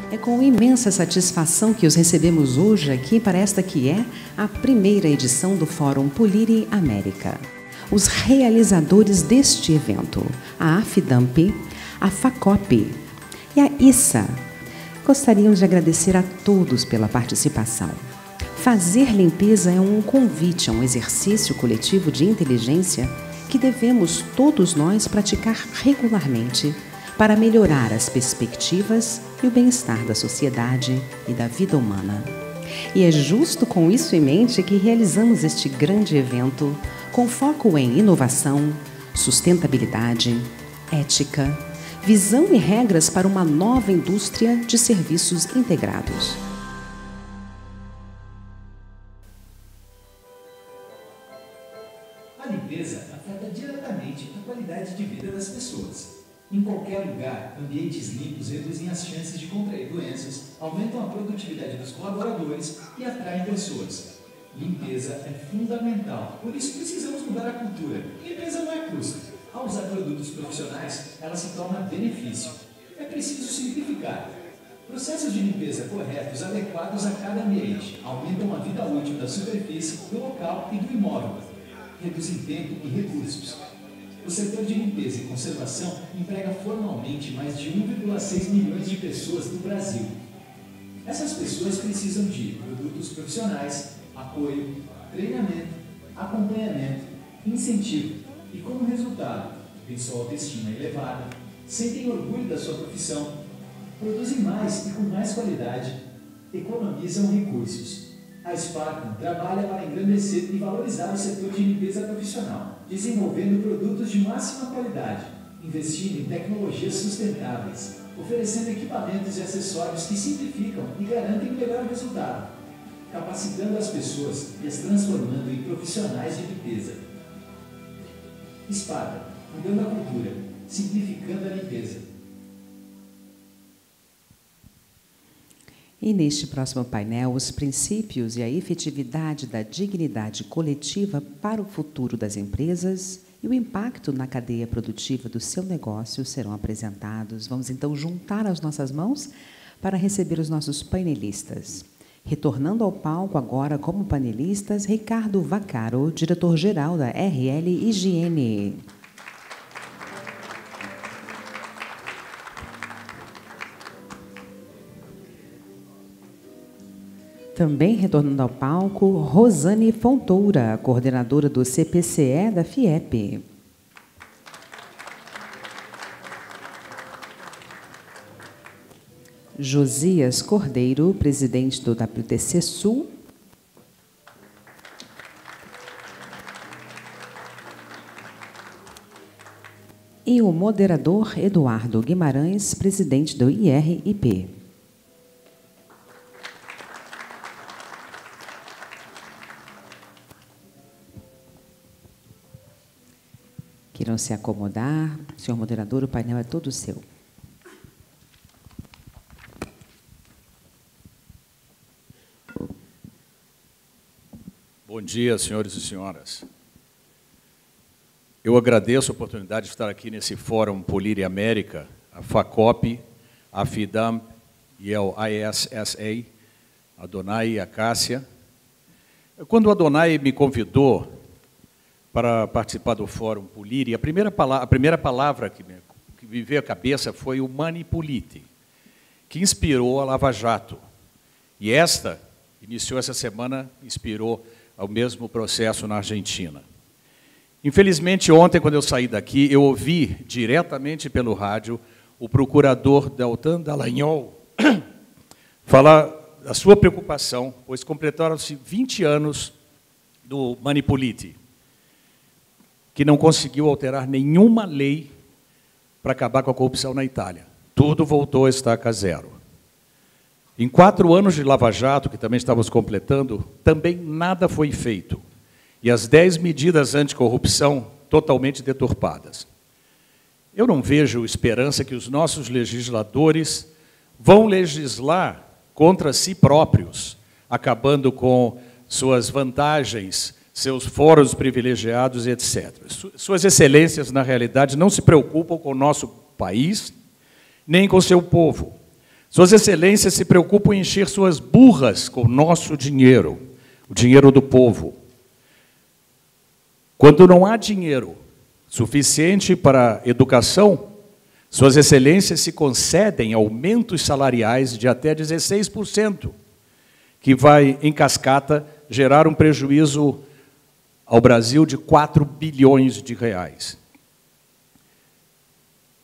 É com imensa satisfação que os recebemos hoje aqui para esta que é a primeira edição do Fórum Poliri América. Os realizadores deste evento, a AFIDAMP, a FACOP e a ISA, gostariam de agradecer a todos pela participação. Fazer limpeza é um convite a um exercício coletivo de inteligência que devemos todos nós praticar regularmente para melhorar as perspectivas e o bem-estar da sociedade e da vida humana. E é justo com isso em mente que realizamos este grande evento com foco em inovação, sustentabilidade, ética, visão e regras para uma nova indústria de serviços integrados. A limpeza afeta diretamente a qualidade de vida das pessoas. Em qualquer lugar, ambientes limpos reduzem as chances de contrair doenças, aumentam a produtividade dos colaboradores e atraem pessoas. Limpeza é fundamental, por isso precisamos mudar a cultura. Limpeza não é custo. Ao usar produtos profissionais, ela se torna benefício. É preciso simplificar. Processos de limpeza corretos, adequados a cada ambiente, aumentam a vida útil da superfície, do local e do imóvel. Reduzem tempo e recursos. O setor de limpeza e conservação emprega formalmente mais de 1,6 milhões de pessoas no Brasil. Essas pessoas precisam de produtos profissionais, apoio, treinamento, acompanhamento, incentivo e, como resultado, têm sua autoestima elevada, sentem orgulho da sua profissão, produzem mais e com mais qualidade, economizam recursos. A Spartan trabalha para engrandecer e valorizar o setor de limpeza profissional, desenvolvendo produtos de máxima qualidade, investindo em tecnologias sustentáveis, oferecendo equipamentos e acessórios que simplificam e garantem o melhor resultado, capacitando as pessoas e as transformando em profissionais de limpeza. Spartan, mudando a cultura, simplificando a limpeza. E neste próximo painel, os princípios e a efetividade da dignidade coletiva para o futuro das empresas e o impacto na cadeia produtiva do seu negócio serão apresentados. Vamos então juntar as nossas mãos para receber os nossos painelistas. Retornando ao palco agora como panelistas, Ricardo Vaccaro, diretor-geral da RL Higiene. Também retornando ao palco, Rosane Fontoura, coordenadora do CPCE da FIEP. Josias Cordeiro, presidente do WTC Sul. E o moderador Eduardo Guimarães, presidente do IRIP. Queiram se acomodar. Senhor moderador, o painel é todo seu. Bom dia, senhores e senhoras. Eu agradeço a oportunidade de estar aqui nesse Fórum Poliri América, a FACOP, a FIDAMP e o ISSA, a Adonai e a Cássia. Quando o Adonai me convidou para participar do Fórum Poliri, a primeira palavra que me veio à cabeça foi o manipulite, que inspirou a Lava Jato. E esta, iniciou essa semana, inspirou ao mesmo processo na Argentina. Infelizmente, ontem, quando eu saí daqui, eu ouvi diretamente pelo rádio o procurador Deltan Dallagnol falar da sua preocupação, pois completaram-se 20 anos do manipulite, que não conseguiu alterar nenhuma lei para acabar com a corrupção na Itália. Tudo voltou a estaca zero. Em 4 anos de Lava Jato, que também estávamos completando, também nada foi feito. E as 10 medidas anticorrupção totalmente deturpadas. Eu não vejo esperança que os nossos legisladores vão legislar contra si próprios, acabando com suas vantagens, seus fóruns privilegiados, etc. Suas excelências, na realidade, não se preocupam com o nosso país, nem com seu povo. Suas excelências se preocupam em encher suas burras com o nosso dinheiro, o dinheiro do povo. Quando não há dinheiro suficiente para educação, suas excelências se concedem aumentos salariais de até 16%, que vai, em cascata, gerar um prejuízo ao Brasil de 4 bilhões de reais.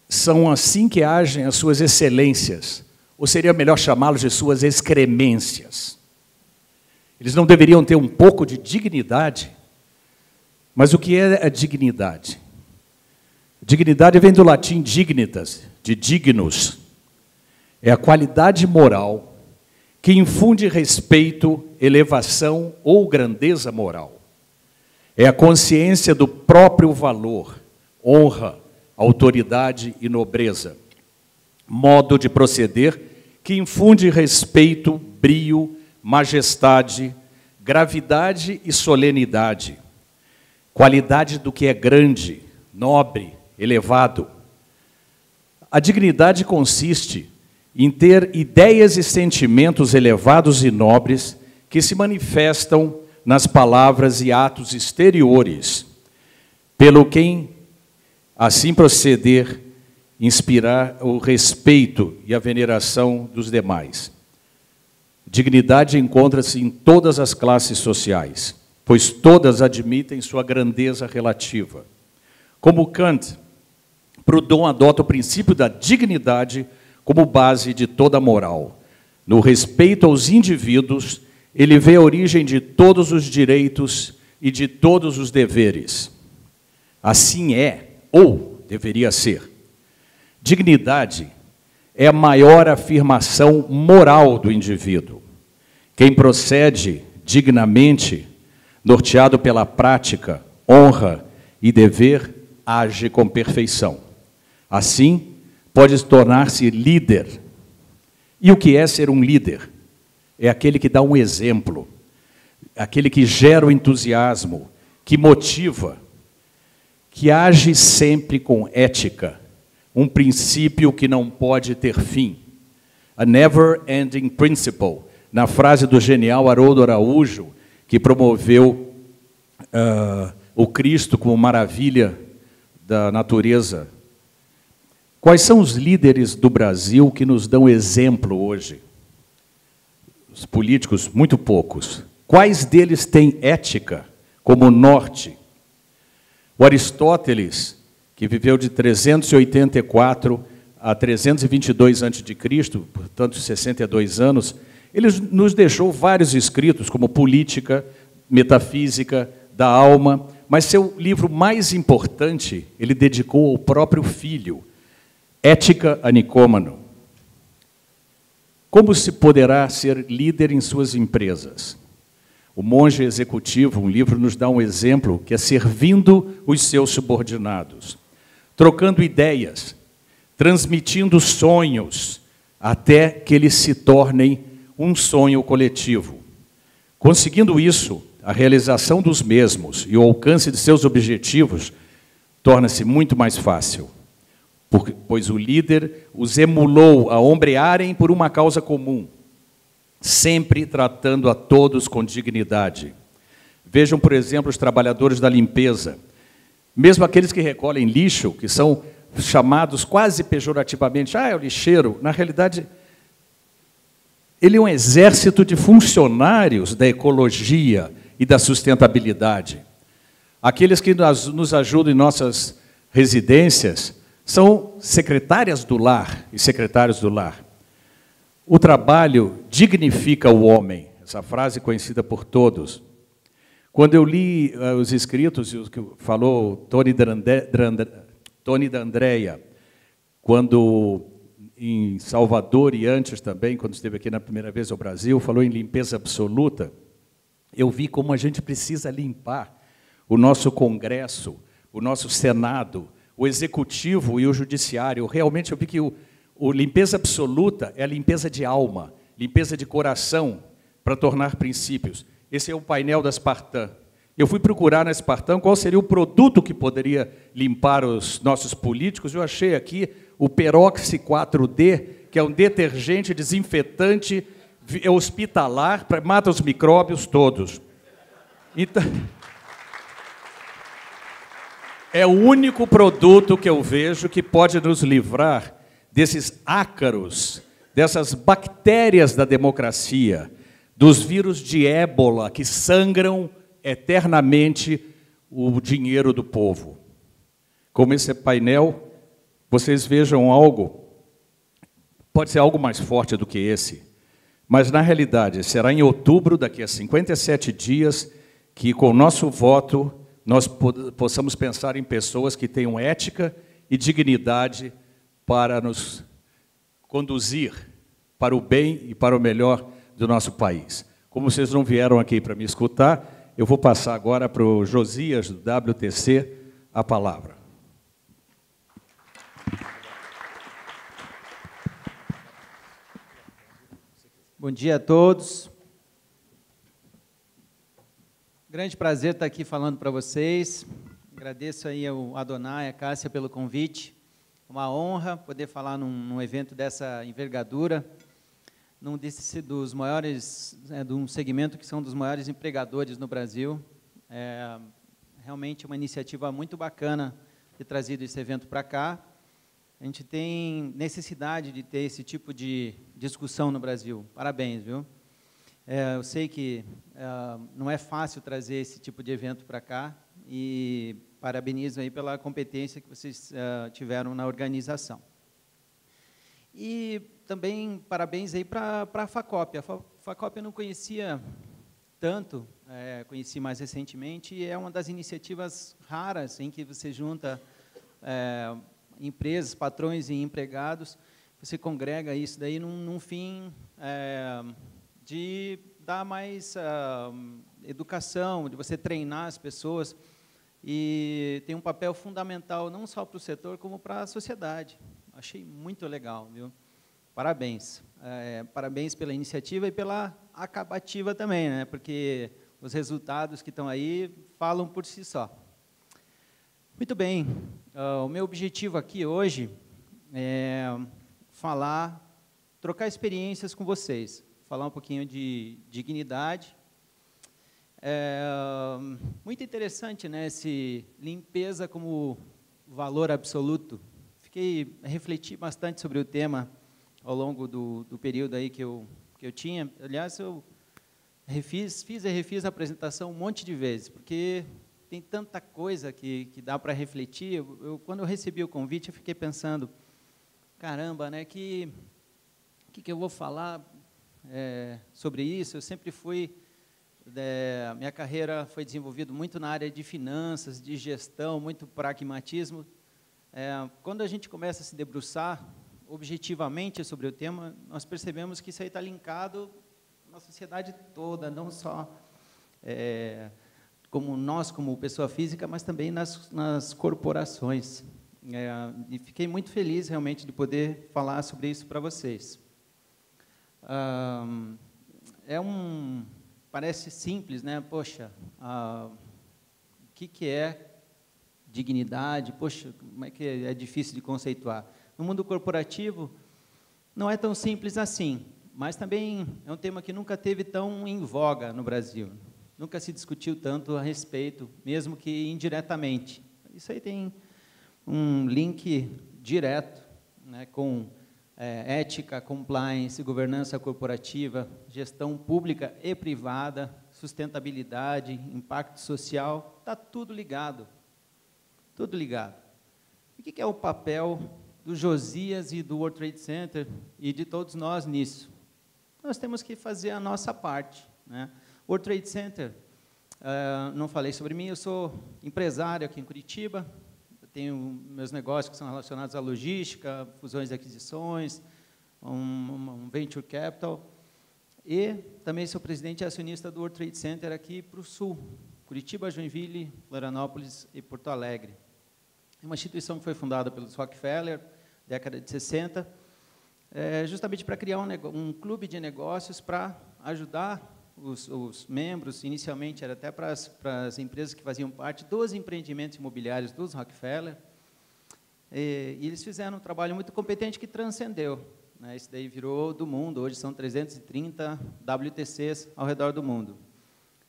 São assim que agem as suas excelências, ou seria melhor chamá-los de suas excremências. Eles não deveriam ter um pouco de dignidade? Mas o que é a dignidade? Dignidade vem do latim dignitas, de dignus. É a qualidade moral que infunde respeito, elevação ou grandeza moral. É a consciência do próprio valor, honra, autoridade e nobreza. Modo de proceder que infunde respeito, brio, majestade, gravidade e solenidade. Qualidade do que é grande, nobre, elevado. A dignidade consiste em ter ideias e sentimentos elevados e nobres que se manifestam nas palavras e atos exteriores, pelo quem, assim proceder, inspirar o respeito e a veneração dos demais. Dignidade encontra-se em todas as classes sociais, pois todas admitem sua grandeza relativa. Como Kant, Proudhon adota o princípio da dignidade como base de toda a moral. No respeito aos indivíduos, ele vê a origem de todos os direitos e de todos os deveres. Assim é, ou deveria ser. Dignidade é a maior afirmação moral do indivíduo. Quem procede dignamente, norteado pela prática, honra e dever, age com perfeição. Assim, pode tornar-se líder. E o que é ser um líder? É aquele que dá um exemplo, aquele que gera o entusiasmo, que motiva, que age sempre com ética, um princípio que não pode ter fim. A never-ending principle, na frase do genial Haroldo Araújo, que promoveu o Cristo como maravilha da natureza. Quais são os líderes do Brasil que nos dão exemplo hoje? Os políticos, muito poucos. Quais deles têm ética como norte? O Aristóteles, que viveu de 384 a 322 a.C., portanto 62 anos, ele nos deixou vários escritos, como Política, Metafísica da Alma, mas seu livro mais importante ele dedicou ao próprio filho, Ética a Nicômano. Como se poderá ser líder em suas empresas? O Monge Executivo, um livro, nos dá um exemplo, que é servindo os seus subordinados, trocando ideias, transmitindo sonhos, até que eles se tornem um sonho coletivo. Conseguindo isso, a realização dos mesmos e o alcance de seus objetivos torna-se muito mais fácil, pois o líder os emulou a ombrearem por uma causa comum, sempre tratando a todos com dignidade. Vejam, por exemplo, os trabalhadores da limpeza, mesmo aqueles que recolhem lixo, que são chamados quase pejorativamente, é o lixeiro, na realidade, ele é um exército de funcionários da ecologia e da sustentabilidade. Aqueles que nos ajudam em nossas residências são secretárias do lar e secretários do lar. O trabalho dignifica o homem, essa frase conhecida por todos. Quando eu li os escritos, o que falou Tony D'Andrea, quando em Salvador e antes também, quando esteve aqui na primeira vez ao Brasil, falou em limpeza absoluta, eu vi como a gente precisa limpar o nosso Congresso, o nosso Senado, o Executivo e o Judiciário. Realmente eu vi que o limpeza absoluta é a limpeza de alma, limpeza de coração, para tornar princípios. Esse é o painel da Spartan, Eu fui procurar na Espartano qual seria o produto que poderia limpar os nossos políticos. Eu achei aqui o Peroxi 4D, que é um detergente desinfetante hospitalar, mata os micróbios todos. Então, é o único produto que eu vejo que pode nos livrar desses ácaros, dessas bactérias da democracia, dos vírus de ébola que sangram eternamente o dinheiro do povo. Como esse painel, vocês vejam algo, pode ser algo mais forte do que esse, mas, na realidade, será em outubro, daqui a 57 dias, que, com o nosso voto, nós possamos pensar em pessoas que tenham ética e dignidade para nos conduzir para o bem e para o melhor do nosso país. Como vocês não vieram aqui para me escutar, eu vou passar agora para o Josias, do WTC, a palavra. Bom dia a todos. Grande prazer estar aqui falando para vocês. Agradeço aí ao Adonai e à Cássia pelo convite. Uma honra poder falar num evento dessa envergadura, dos maiores, de um segmento que são dos maiores empregadores no Brasil. É realmente uma iniciativa muito bacana ter trazido esse evento para cá. A gente tem necessidade de ter esse tipo de discussão no Brasil. Parabéns, viu? Eu sei que não é fácil trazer esse tipo de evento para cá e parabenizo aí pela competência que vocês tiveram na organização. E também parabéns aí para a FACOP. A FACOP eu não conhecia tanto, conheci mais recentemente, e é uma das iniciativas raras em que você junta empresas, patrões e empregados, você congrega isso daí num fim de dar mais educação, de você treinar as pessoas, e tem um papel fundamental não só para o setor, como para a sociedade. Achei muito legal, viu? Parabéns. Parabéns pela iniciativa e pela acabativa também, né? Porque os resultados que estão aí falam por si só. Muito bem. O meu objetivo aqui hoje é trocar experiências com vocês, falar um pouquinho de dignidade. Muito interessante, né, esse limpeza como valor absoluto. Refleti bastante sobre o tema ao longo do período aí que eu tinha. Aliás, eu fiz a apresentação um monte de vezes, porque tem tanta coisa que dá para refletir. Quando eu recebi o convite, eu fiquei pensando, caramba, né, que eu vou falar sobre isso? Eu sempre fui, minha carreira foi desenvolvida muito na área de finanças, de gestão, muito pragmatismo. Quando a gente começa a se debruçar objetivamente sobre o tema, nós percebemos que isso aí está linkado na sociedade toda, não só como pessoa física, mas também nas corporações. E fiquei muito feliz, realmente, de poder falar sobre isso para vocês. Parece simples, né? Poxa, o que é dignidade? Poxa, como é que é difícil de conceituar? No mundo corporativo, não é tão simples assim, mas também é um tema que nunca teve tão em voga no Brasil. Nunca se discutiu tanto a respeito, mesmo que indiretamente. Isso aí tem um link direto, né, com ética, compliance, governança corporativa, gestão pública e privada, sustentabilidade, impacto social, está tudo ligado. Tudo ligado. O que é o papel do Josias e do World Trade Center e de todos nós nisso? Nós temos que fazer a nossa parte, né? O World Trade Center, não falei sobre mim, eu sou empresário aqui em Curitiba, eu tenho meus negócios que são relacionados à logística, fusões e aquisições, um venture capital, e também sou presidente e acionista do World Trade Center aqui para o Sul, Curitiba, Joinville, Florianópolis e Porto Alegre. É uma instituição que foi fundada pelos Rockefeller, década de 60, justamente para criar um clube de negócios para ajudar os membros, inicialmente era até para as empresas que faziam parte dos empreendimentos imobiliários dos Rockefeller, e eles fizeram um trabalho muito competente que transcendeu, né? Isso daí virou do mundo, hoje são 330 WTCs ao redor do mundo.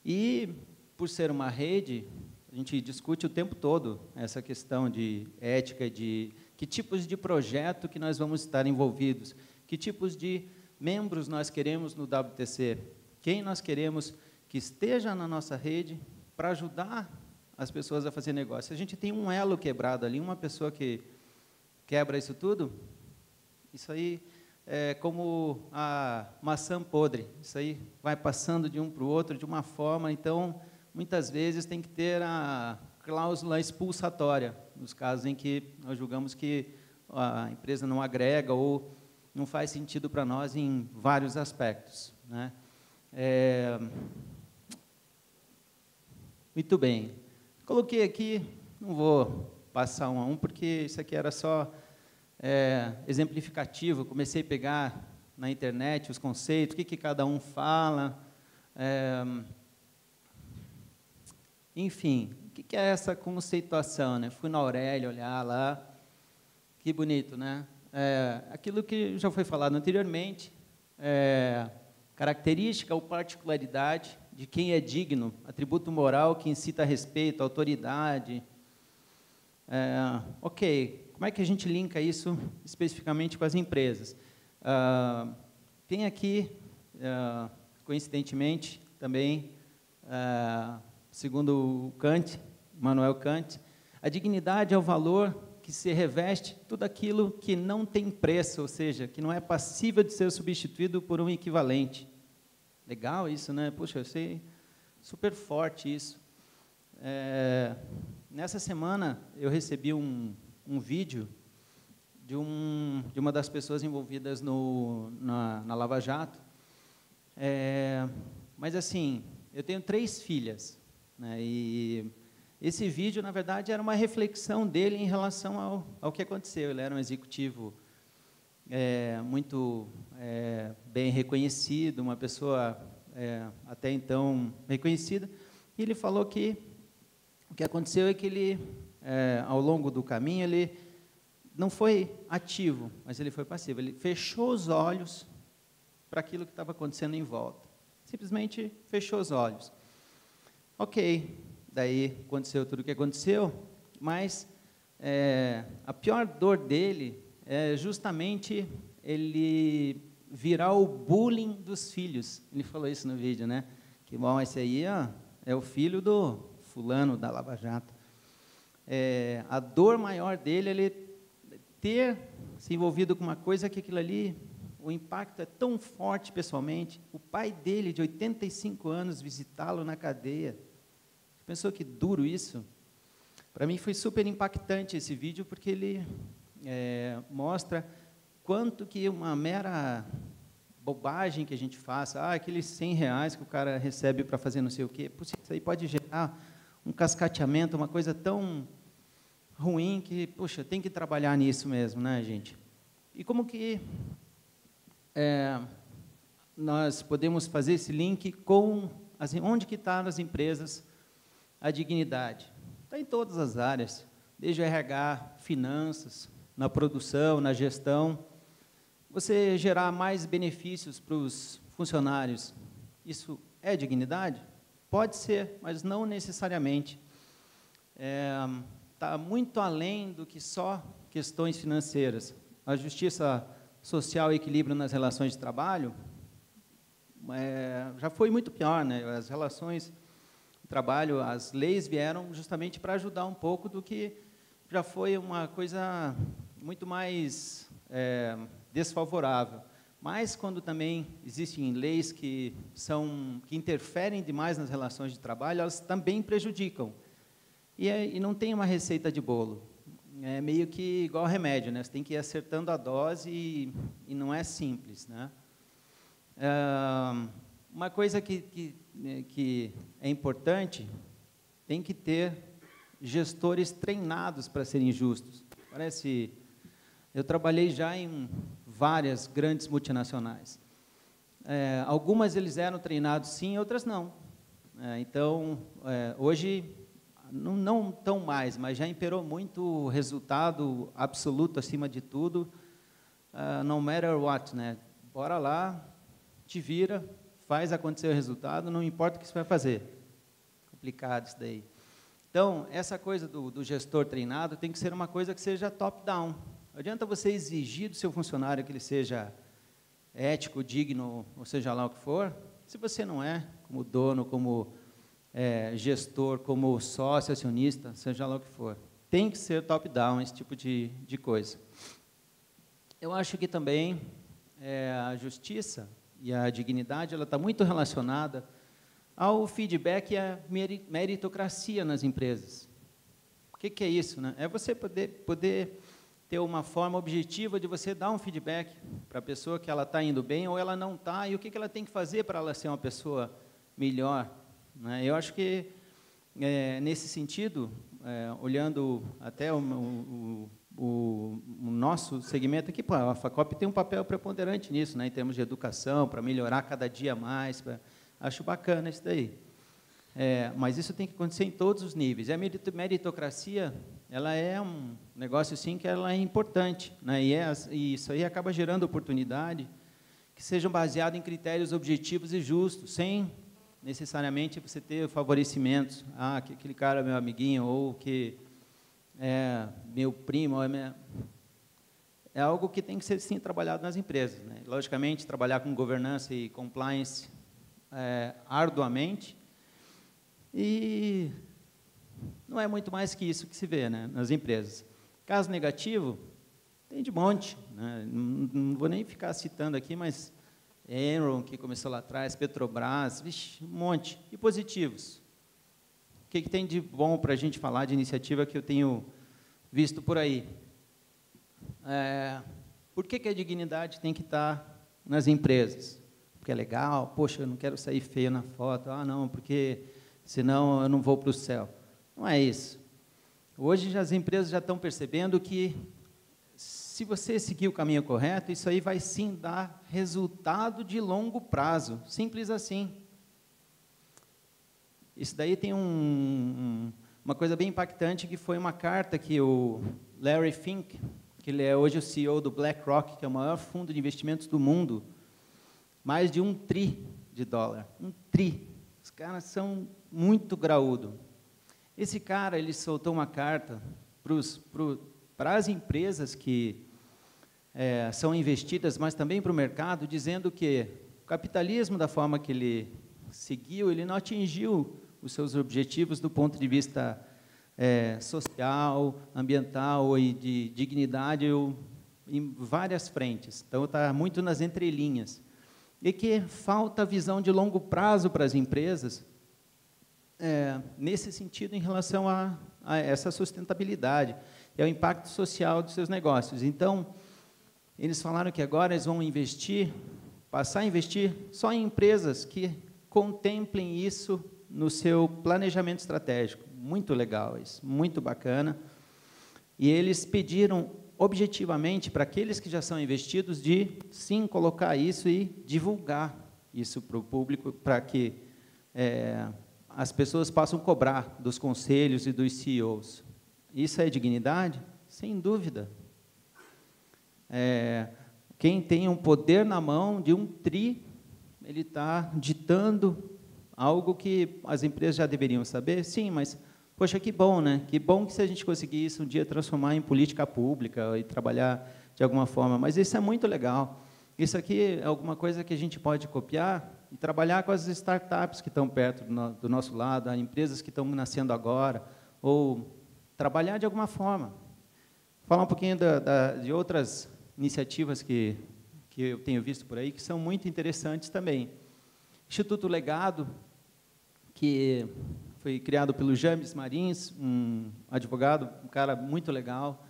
E, por ser uma rede, a gente discute o tempo todo essa questão de ética, de que tipos de projeto que nós vamos estar envolvidos, que tipos de membros nós queremos no WTC, quem nós queremos que esteja na nossa rede para ajudar as pessoas a fazer negócio. Se a gente tem um elo quebrado ali, uma pessoa que quebra isso tudo, isso aí é como a maçã podre, isso aí vai passando de um para o outro de uma forma, então, muitas vezes tem que ter a cláusula expulsatória, nos casos em que nós julgamos que a empresa não agrega ou não faz sentido para nós em vários aspectos, né? Muito bem. Coloquei aqui, não vou passar um a um, porque isso aqui era só exemplificativo. Comecei a pegar na internet os conceitos, o que cada um fala. Enfim, o que é essa conceituação, né? Fui na Aurélia olhar lá, que bonito, né? Aquilo que já foi falado anteriormente, característica ou particularidade de quem é digno, atributo moral que incita respeito, autoridade. Ok, como é que a gente linka isso especificamente com as empresas? Tem aqui, coincidentemente, também, segundo Kant, Immanuel Kant, a dignidade é o valor que se reveste tudo aquilo que não tem preço, ou seja, que não é passível de ser substituído por um equivalente. Legal isso, né? Puxa, eu sei, super forte isso. Nessa semana, eu recebi um vídeo de uma das pessoas envolvidas na Lava Jato. Mas, assim, eu tenho 3 filhas, né? E esse vídeo, na verdade, era uma reflexão dele em relação ao que aconteceu. Ele era um executivo muito bem reconhecido, uma pessoa até então reconhecida, e ele falou que o que aconteceu é que ele, ao longo do caminho, ele não foi ativo, mas ele foi passivo. Ele fechou os olhos para aquilo que estava acontecendo em volta. Simplesmente fechou os olhos. Ok, daí aconteceu tudo o que aconteceu, mas a pior dor dele é justamente ele virar o bullying dos filhos. Ele falou isso no vídeo, né? Que, bom, esse aí é o filho do fulano da Lava Jato. A dor maior dele é ele ter se envolvido com uma coisa que aquilo ali, o impacto é tão forte pessoalmente. O pai dele, de 85 anos, visitá-lo na cadeia. Pensou que duro isso? Para mim foi super impactante esse vídeo, porque ele mostra quanto que uma mera bobagem que a gente faça, aqueles R$100 que o cara recebe para fazer não sei o quê, isso aí pode gerar um cascateamento, uma coisa tão ruim que, puxa, tem que trabalhar nisso mesmo, né, gente? E como que nós podemos fazer esse link com onde que está nas empresas a dignidade? Está em todas as áreas, desde o RH, finanças, na produção, na gestão. Você gerar mais benefícios para os funcionários, isso é dignidade? Pode ser, mas não necessariamente. Está muito além do que só questões financeiras. A justiça social e equilíbrio nas relações de trabalho já foi muito pior, né? As relações de trabalho, as leis vieram justamente para ajudar um pouco do que já foi uma coisa muito mais desfavorável. Mas quando também existem leis que interferem demais nas relações de trabalho, elas também prejudicam. E não tem uma receita de bolo. É meio que igual remédio, né? Você tem que ir acertando a dose e não é simples, né? Uma coisa que é importante, tem que ter gestores treinados para serem justos. Eu trabalhei já em várias grandes multinacionais. algumas eles eram treinados sim, outras não. Então, hoje, não tão mais, mas já imperou muito o resultado absoluto acima de tudo, no matter what, né? Bora lá, te vira, faz acontecer o resultado, não importa o que você vai fazer. Complicado isso daí. Então, essa coisa do gestor treinado tem que ser uma coisa que seja top-down. Não adianta você exigir do seu funcionário que ele seja ético, digno, ou seja lá o que for, se você não é, como dono, como gestor, como sócio, acionista, seja lá o que for. Tem que ser top-down esse tipo de coisa. Eu acho que também a justiça e a dignidade ela está muito relacionada ao feedback e à meritocracia nas empresas. O que é isso, né? É você poder ter uma forma objetiva de você dar um feedback para a pessoa que ela está indo bem ou ela não está, e o que ela tem que fazer para ela ser uma pessoa melhor, né? Eu acho que, nesse sentido, olhando até o nosso segmento aqui, a FACOP tem um papel preponderante nisso, né, em termos de educação, para melhorar cada dia mais, acho bacana isso daí. Mas isso tem que acontecer em todos os níveis. E a meritocracia, ela é um negócio, sim, que ela é importante, né? E isso aí acaba gerando oportunidade que sejam baseadas em critérios objetivos e justos, sem necessariamente você ter favorecimentos. Que aquele cara é meu amiguinho, ou que é meu primo. É algo que tem que ser, sim, trabalhado nas empresas, né? Logicamente, trabalhar com governança e compliance arduamente, e não é muito mais que isso que se vê, né, nas empresas. Caso negativo, tem de monte, né? Não vou nem ficar citando aqui, mas Enron, que começou lá atrás, Petrobras, vixe, um monte. E positivos? O que tem de bom para a gente falar de iniciativa que eu tenho visto por aí? Por que a dignidade tem que estar nas empresas? Porque é legal, poxa, eu não quero sair feio na foto, não, porque senão eu não vou para o céu. Não é isso. Hoje as empresas já estão percebendo que, se você seguir o caminho correto, isso aí vai sim dar resultado de longo prazo, simples assim. Isso daí tem uma coisa bem impactante, que foi uma carta que o Larry Fink, que ele é hoje o CEO do BlackRock, que é o maior fundo de investimentos do mundo, mais de $1 tri. $1 tri. Os caras são muito graúdos. Esse cara, ele soltou uma carta para as empresas que são investidas, mas também para o mercado, dizendo que o capitalismo, da forma que ele seguiu, ele não atingiu os seus objetivos do ponto de vista social, ambiental e de dignidade em várias frentes. Então, está muito nas entrelinhas. E que falta visão de longo prazo para as empresas, nesse sentido, em relação a essa sustentabilidade, e ao impacto social dos seus negócios. Então, eles falaram que agora eles vão passar a investir só em empresas que contemplem isso no seu planejamento estratégico. Muito legal isso, muito bacana. E eles pediram objetivamente para aqueles que já são investidos de, sim, colocar isso e divulgar isso para o público, para que as pessoas possam cobrar dos conselhos e dos CEOs. Isso é dignidade? Sem dúvida. Quem tem um poder na mão de $1 tri, ele está ditando algo que as empresas já deveriam saber? Sim, mas, poxa, que bom, né? Que bom que se a gente conseguisse um dia transformar em política pública e trabalhar de alguma forma. Mas isso é muito legal. Isso aqui é alguma coisa que a gente pode copiar e trabalhar com as startups que estão perto do nosso lado, as empresas que estão nascendo agora, ou trabalhar de alguma forma. Falar um pouquinho de outras iniciativas que eu tenho visto por aí, que são muito interessantes também. Instituto Legado, que foi criado pelo James Marins, um advogado, um cara muito legal,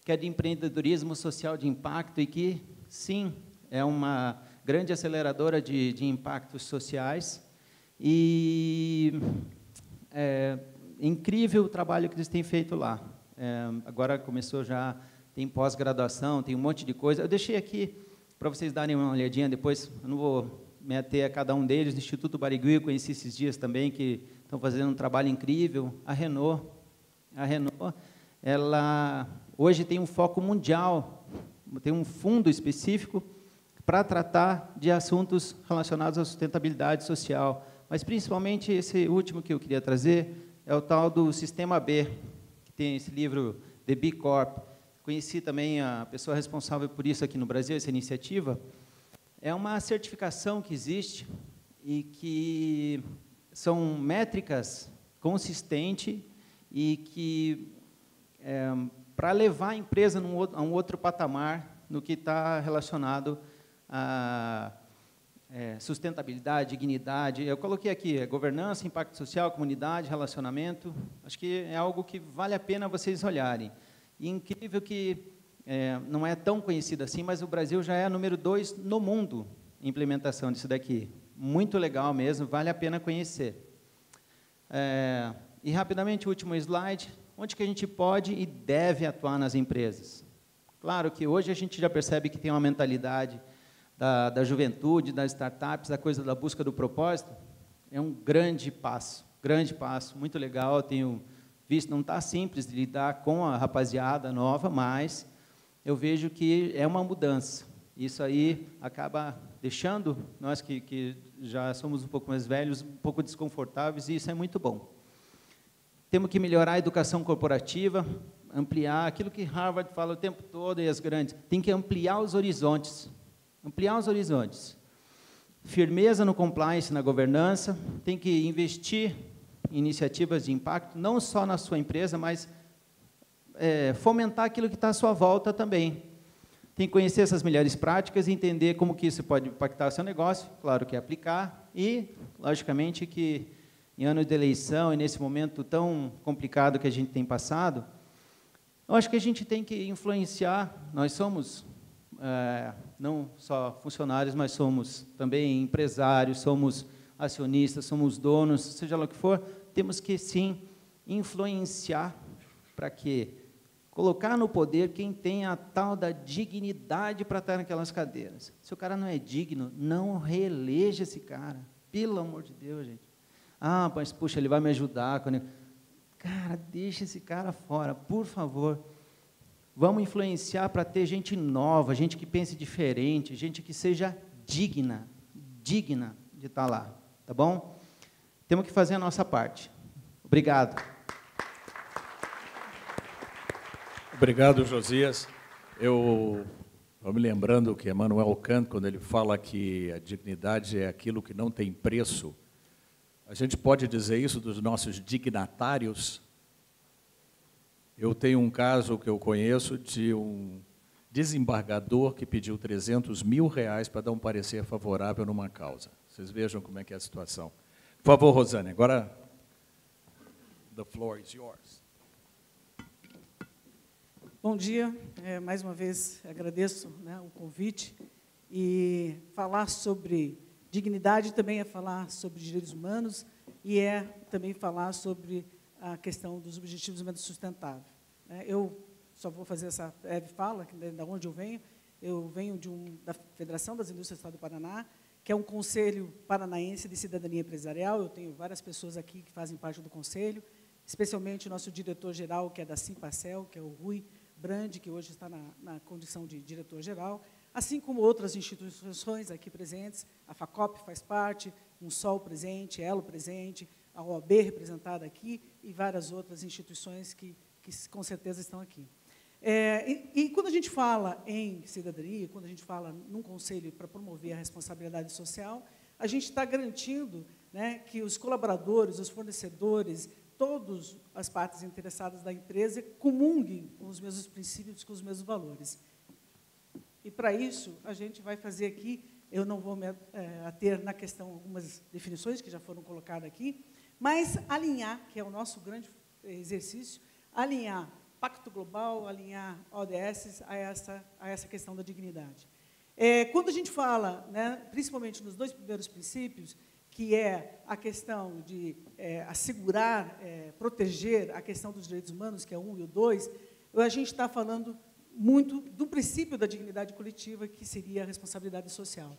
que é de empreendedorismo social de impacto e que, sim, é uma grande aceleradora de impactos sociais. E é incrível o trabalho que eles têm feito lá. Agora começou já, tem pós-graduação, tem um monte de coisa. Eu deixei aqui para vocês darem uma olhadinha depois, eu não vou me ater a cada um deles. O Instituto Barigui, eu conheci esses dias também, que estão fazendo um trabalho incrível. A Renault, ela hoje tem um foco mundial, tem um fundo específico para tratar de assuntos relacionados à sustentabilidade social. Mas, principalmente, esse último que eu queria trazer é o tal do Sistema B, que tem esse livro, The B Corp. Conheci também a pessoa responsável por isso aqui no Brasil, essa iniciativa. É uma certificação que existe e que são métricas consistentes e que, para levar a empresa a um outro patamar no que está relacionado a sustentabilidade, dignidade. Eu coloquei aqui governança, impacto social, comunidade, relacionamento. Acho que é algo que vale a pena vocês olharem. E incrível que não é tão conhecido assim, mas o Brasil já é número 2 no mundo em implementação disso daqui. Muito legal mesmo, vale a pena conhecer. E, rapidamente, o último slide, onde que a gente pode e deve atuar nas empresas. Claro que hoje a gente já percebe que tem uma mentalidade da juventude, das startups, da coisa da busca do propósito. É um grande passo, muito legal. Eu tenho visto, não está simples de lidar com a rapaziada nova, mas eu vejo que é uma mudança. Isso aí acaba deixando nós que já somos um pouco mais velhos, um pouco desconfortáveis, e isso é muito bom. Temos que melhorar a educação corporativa, ampliar aquilo que Harvard fala o tempo todo, e as grandes, tem que ampliar os horizontes. Firmeza no compliance, na governança, tem que investir em iniciativas de impacto, não só na sua empresa, mas fomentar aquilo que está à sua volta também. Tem que conhecer essas melhores práticas e entender como que isso pode impactar o seu negócio, claro que aplicar, e, logicamente, que em ano de eleição e nesse momento tão complicado que a gente tem passado, eu acho que a gente tem que influenciar. Nós somos não só funcionários, mas somos também empresários, somos acionistas, somos donos, seja lá o que for, temos que, sim, influenciar para quê? Colocar no poder quem tem a tal da dignidade para estar naquelas cadeiras. Se o cara não é digno, não reeleja esse cara. Pelo amor de Deus, gente. Ah, mas, puxa, ele vai me ajudar. Cara, deixa esse cara fora, por favor. Vamos influenciar para ter gente nova, gente que pense diferente, gente que seja digna de estar lá. Tá bom? Temos que fazer a nossa parte. Obrigado. Obrigado, Josias. Eu estou me lembrando que Immanuel Kant, quando ele fala que a dignidade é aquilo que não tem preço, a gente pode dizer isso dos nossos dignatários. Eu tenho um caso que eu conheço de um desembargador que pediu R$300 mil para dar um parecer favorável numa causa. Vocês vejam como é que é a situação. Por favor, Rosane, agora the floor is yours. Bom dia, mais uma vez agradeço, o convite, e falar sobre dignidade também é falar sobre direitos humanos e é também falar sobre a questão dos Objetivos de Desenvolvimento Sustentável. Eu só vou fazer essa breve fala, de onde eu venho da Federação das Indústrias do Estado do Paraná, que é um conselho paranaense de cidadania empresarial. Eu tenho várias pessoas aqui que fazem parte do conselho, especialmente o nosso diretor-geral, que é da Simpacel, que é o Rui Brandi, que hoje está na condição de diretor-geral, assim como outras instituições aqui presentes. A FACOP faz parte, um Sol presente, Elo presente, a OAB representada aqui e várias outras instituições que com certeza estão aqui. E quando a gente fala em cidadania, quando a gente fala num conselho para promover a responsabilidade social, a gente está garantindo, que os colaboradores, os fornecedores, todas as partes interessadas da empresa comunguem com os mesmos princípios, com os mesmos valores. E, para isso, a gente vai fazer aqui, eu não vou me ater na questão, algumas definições que já foram colocadas aqui, mas alinhar, que é o nosso grande exercício, alinhar Pacto Global, alinhar ODS a essa questão da dignidade. Quando a gente fala, principalmente nos dois primeiros princípios, que é a questão de assegurar, proteger a questão dos direitos humanos, que é o 1 e o 2, a gente está falando muito do princípio da dignidade coletiva, que seria a responsabilidade social.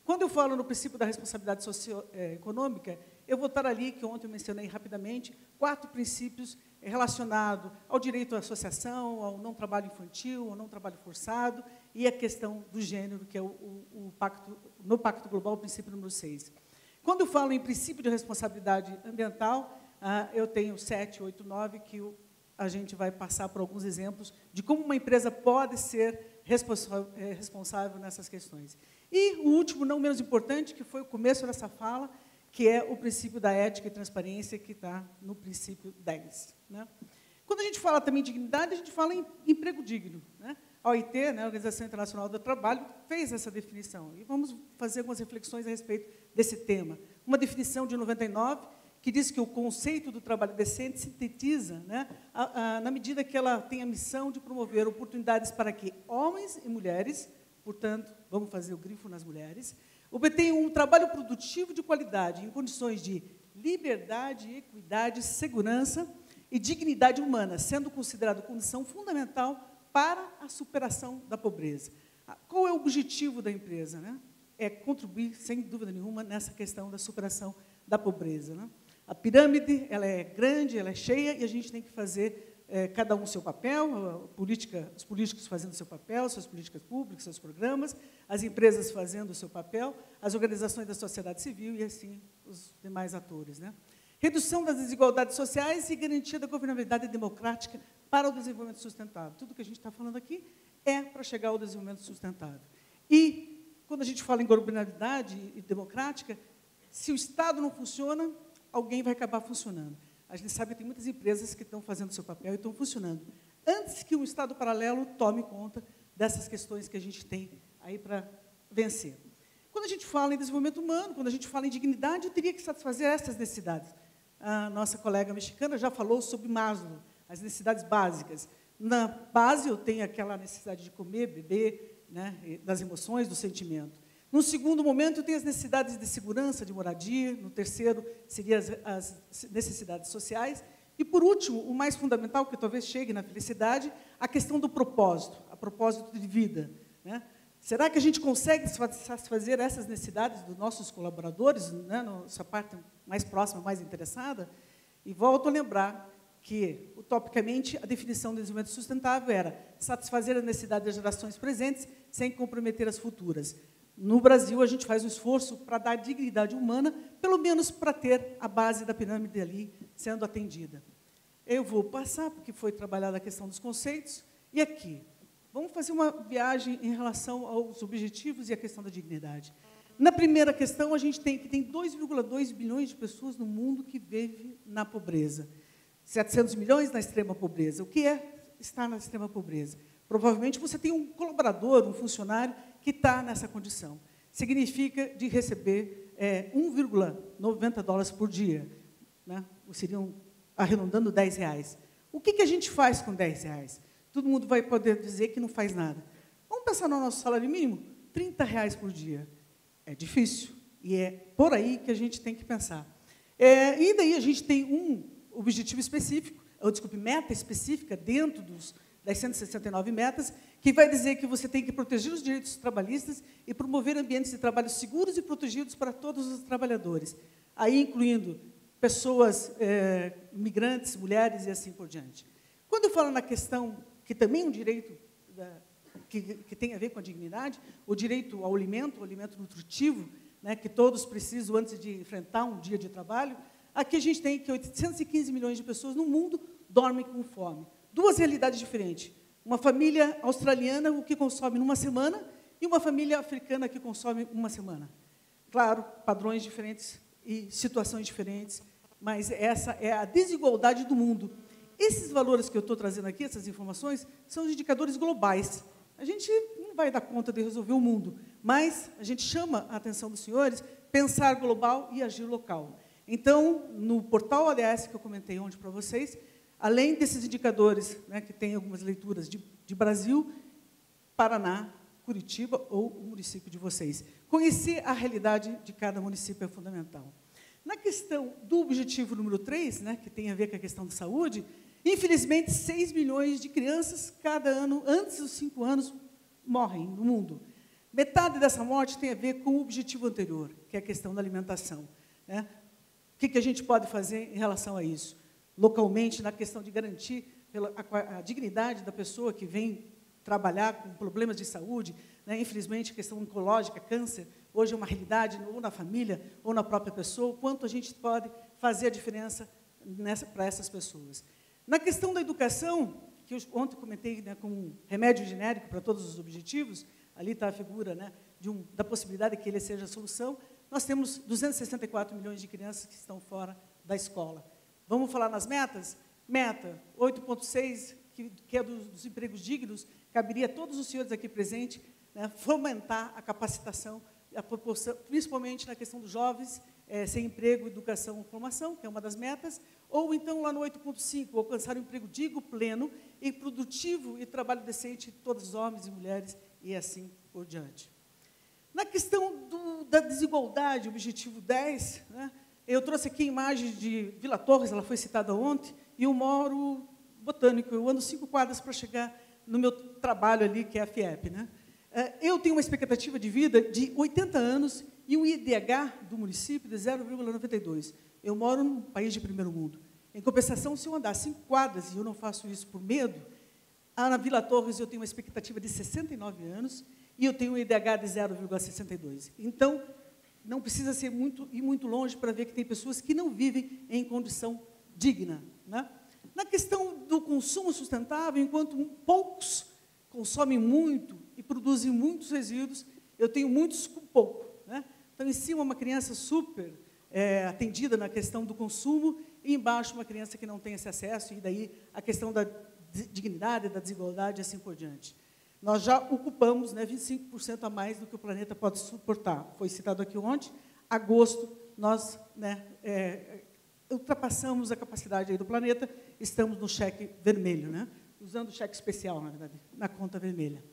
Quando eu falo no princípio da responsabilidade socioeconômica, eu vou estar ali, que ontem eu mencionei rapidamente, 4 princípios relacionados ao direito à associação, ao não trabalho infantil, ao não trabalho forçado, e a questão do gênero, que é no Pacto Global, o princípio número 6. Quando eu falo em princípio de responsabilidade ambiental, eu tenho 7, 8, 9, que a gente vai passar por alguns exemplos de como uma empresa pode ser responsável nessas questões. E o último, não menos importante, que foi o começo dessa fala, que é o princípio da ética e transparência, que está no princípio 10. Né? Quando a gente fala também de dignidade, a gente fala em emprego digno. Né? A OIT, né, a Organização Internacional do Trabalho, fez essa definição. E vamos fazer algumas reflexões a respeito desse tema. Uma definição de 99, que diz que o conceito do trabalho decente sintetiza, né, na medida que ela tem a missão de promover oportunidades para que homens e mulheres, portanto, vamos fazer o grifo nas mulheres, obtenham um trabalho produtivo de qualidade, em condições de liberdade, equidade, segurança e dignidade humana, sendo considerado condição fundamental para a superação da pobreza. Qual é o objetivo da empresa? Né? É contribuir, sem dúvida nenhuma, nessa questão da superação da pobreza. Né? A pirâmide, ela é grande, ela é cheia, e a gente tem que fazer cada um o seu papel, os políticos fazendo o seu papel, suas políticas públicas, seus programas, as empresas fazendo o seu papel, as organizações da sociedade civil e, assim, os demais atores. Né? Redução das desigualdades sociais e garantia da governabilidade democrática para o desenvolvimento sustentável. Tudo que a gente está falando aqui é para chegar ao desenvolvimento sustentável. E, quando a gente fala em governabilidade e democrática, se o Estado não funciona, alguém vai acabar funcionando. A gente sabe que tem muitas empresas que estão fazendo o seu papel e estão funcionando. Antes que um Estado paralelo tome conta dessas questões que a gente tem aí para vencer. Quando a gente fala em desenvolvimento humano, quando a gente fala em dignidade, eu teria que satisfazer essas necessidades. A nossa colega mexicana já falou sobre Maslow, as necessidades básicas. Na base, eu tenho aquela necessidade de comer, beber, né, das emoções, do sentimento. No segundo momento, eu tenho as necessidades de segurança, de moradia. No terceiro, seriam as necessidades sociais. E, por último, o mais fundamental, que talvez chegue na felicidade, a questão do propósito, a propósito de vida. Né? Será que a gente consegue satisfazer essas necessidades dos nossos colaboradores, né, nossa parte mais próxima, mais interessada? E volto a lembrar que, utopicamente, a definição do desenvolvimento sustentável era satisfazer as necessidades das gerações presentes sem comprometer as futuras. No Brasil, a gente faz um esforço para dar dignidade humana, pelo menos para ter a base da pirâmide ali sendo atendida. Eu vou passar, porque foi trabalhada a questão dos conceitos, e aqui, vamos fazer uma viagem em relação aos objetivos e à questão da dignidade. Na primeira questão, a gente tem 2,2 bilhões de pessoas no mundo que vivem na pobreza. 700 milhões na extrema pobreza. O que é estar na extrema pobreza? Provavelmente você tem um colaborador, um funcionário, que está nessa condição. Significa de receber 1,90 dólares por dia. Né? Seriam, arredondando, R$10. O que a gente faz com R$10? Todo mundo vai poder dizer que não faz nada. Vamos pensar no nosso salário mínimo? R$30 por dia. É difícil. E é por aí que a gente tem que pensar. E daí a gente tem um objetivo específico, meta específica dentro das 169 metas, que vai dizer que você tem que proteger os direitos trabalhistas e promover ambientes de trabalho seguros e protegidos para todos os trabalhadores, aí incluindo pessoas migrantes, mulheres e assim por diante. Quando eu falo na questão, que também é um direito que tem a ver com a dignidade, o direito ao alimento nutritivo, né, que todos precisam antes de enfrentar um dia de trabalho, aqui a gente tem que 815 milhões de pessoas no mundo dormem com fome. Duas realidades diferentes. Uma família australiana, o que consome numa semana, e uma família africana que consome uma semana. Claro, padrões diferentes e situações diferentes, mas essa é a desigualdade do mundo. Esses valores que eu estou trazendo aqui, essas informações, são os indicadores globais. A gente não vai dar conta de resolver o mundo, mas a gente chama a atenção dos senhores, pensar global e agir local. Então, no portal ODS, que eu comentei ontem para vocês, além desses indicadores, né, que tem algumas leituras de Brasil, Paraná, Curitiba ou o município de vocês. Conhecer a realidade de cada município é fundamental. Na questão do objetivo número 3, né, que tem a ver com a questão da saúde, infelizmente, 6 milhões de crianças, cada ano, antes dos 5 anos, morrem no mundo. Metade dessa morte tem a ver com o objetivo anterior, que é a questão da alimentação, né? O que a gente pode fazer em relação a isso? Localmente, na questão de garantir a dignidade da pessoa que vem trabalhar com problemas de saúde, né? Infelizmente, a questão oncológica, câncer, hoje é uma realidade, ou na família, ou na própria pessoa, o quanto a gente pode fazer a diferença para essas pessoas. Na questão da educação, que eu ontem comentei, né, com um remédio genérico para todos os objetivos, ali está a figura, né, da possibilidade de que ele seja a solução, nós temos 264 milhões de crianças que estão fora da escola. Vamos falar nas metas? Meta 8,6, que é dos empregos dignos, caberia a todos os senhores aqui presentes, né, fomentar a capacitação, a proporção, principalmente na questão dos jovens, sem emprego, educação e formação, que é uma das metas, ou então lá no 8,5, alcançar um emprego digno, pleno e produtivo e trabalho decente de todos os homens e mulheres, e assim por diante. Na questão da desigualdade, objetivo 10, né, eu trouxe aqui a imagem de Vila Torres, ela foi citada ontem, e eu moro Botânico, eu ando 5 quadras para chegar no meu trabalho ali, que é a FIEP, né? Eu tenho uma expectativa de vida de 80 anos e um IDH do município de 0,92. Eu moro num país de primeiro mundo. Em compensação, se eu andar 5 quadras, e eu não faço isso por medo, na Vila Torres eu tenho uma expectativa de 69 anos e eu tenho um IDH de 0,62. Então, não precisa ir muito longe para ver que tem pessoas que não vivem em condição digna, né? Na questão do consumo sustentável, enquanto poucos consomem muito e produzem muitos resíduos, eu tenho muitos com pouco, né? Então, em cima, uma criança super atendida na questão do consumo, e embaixo, uma criança que não tem esse acesso, e daí a questão da dignidade, da desigualdade, e assim por diante. Nós já ocupamos, né, 25% a mais do que o planeta pode suportar. Foi citado aqui ontem, agosto, nós, né, ultrapassamos a capacidade aí do planeta, estamos no cheque vermelho, né? Usando o cheque especial, na verdade, na conta vermelha.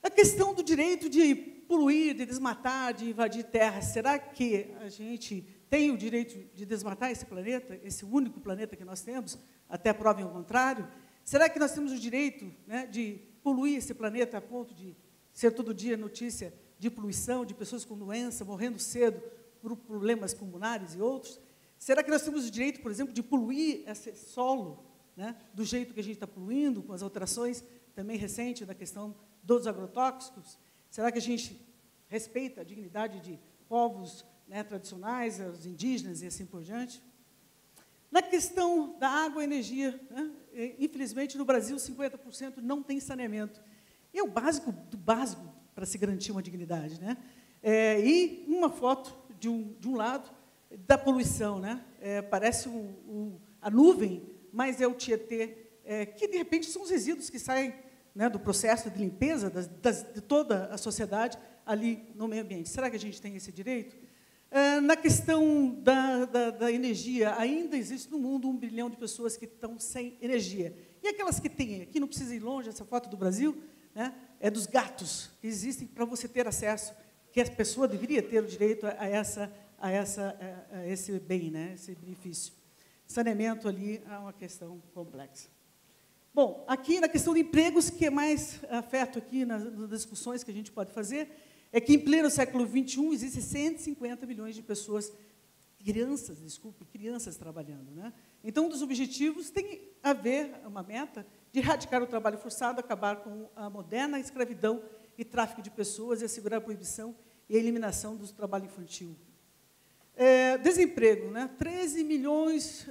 A questão do direito de poluir, de desmatar, de invadir terras, será que a gente tem o direito de desmatar esse planeta, esse único planeta que nós temos, até prova em contrário? Será que nós temos o direito, né, de poluir esse planeta a ponto de ser todo dia notícia de poluição, de pessoas com doença, morrendo cedo por problemas pulmonares e outros? Será que nós temos o direito, por exemplo, de poluir esse solo, né, do jeito que a gente está poluindo, com as alterações também recentes da questão dos agrotóxicos? Será que a gente respeita a dignidade de povos, né, tradicionais, os indígenas e assim por diante? Na questão da água e energia, né, infelizmente, no Brasil, 50% não tem saneamento. E é o básico do básico para se garantir uma dignidade, né? E uma foto de um lado da poluição, né? Parece a nuvem, mas é o Tietê, que, de repente, são os resíduos que saem, né, do processo de limpeza de toda a sociedade ali no meio ambiente. Será que a gente tem esse direito? Na questão da energia, ainda existe no mundo 1 bilhão de pessoas que estão sem energia. E aquelas que têm, aqui não precisa ir longe, essa foto do Brasil, né, é dos gatos, que existem para você ter acesso, que a pessoa deveria ter o direito a esse bem, né, esse benefício. Saneamento ali é uma questão complexa. Bom, aqui na questão de empregos, que é mais afeto aqui nas discussões que a gente pode fazer, é que em pleno século XXI existem 150 milhões de pessoas, crianças trabalhando, né? Então, um dos objetivos tem a ver, uma meta, de erradicar o trabalho forçado, acabar com a moderna escravidão e tráfico de pessoas e assegurar a proibição e a eliminação do trabalho infantil. Desemprego, né? 13 milhões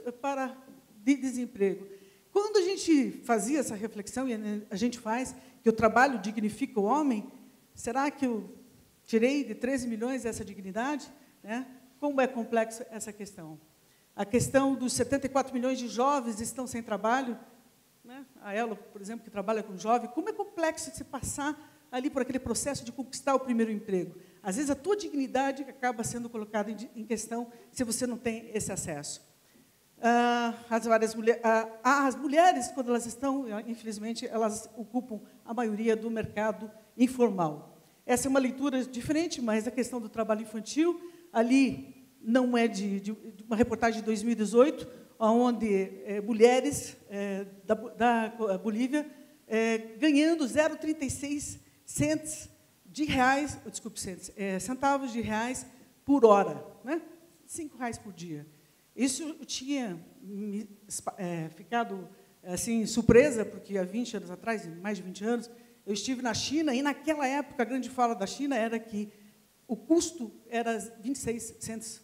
de desemprego. Quando a gente fazia essa reflexão, e a gente faz, que o trabalho dignifica o homem, será que eu tirei de 13 milhões essa dignidade, né? Como é complexa essa questão? A questão dos 74 milhões de jovens que estão sem trabalho, né? A Elo, por exemplo, que trabalha com jovem, como é complexo se passar ali por aquele processo de conquistar o primeiro emprego. Às vezes, a tua dignidade acaba sendo colocada em questão se você não tem esse acesso. As mulheres, quando elas estão, infelizmente, elas ocupam a maioria do mercado informal. Essa é uma leitura diferente, mas a questão do trabalho infantil, ali não é de uma reportagem de 2018, onde mulheres da Bolívia ganhando 0,36 cents de reais, desculpe, centavos de reais por hora, né? 5 reais por dia. Isso eu tinha ficado assim, surpresa, porque há 20 anos atrás, mais de 20 anos, eu estive na China, e naquela época a grande fala da China era que o custo era 26 centos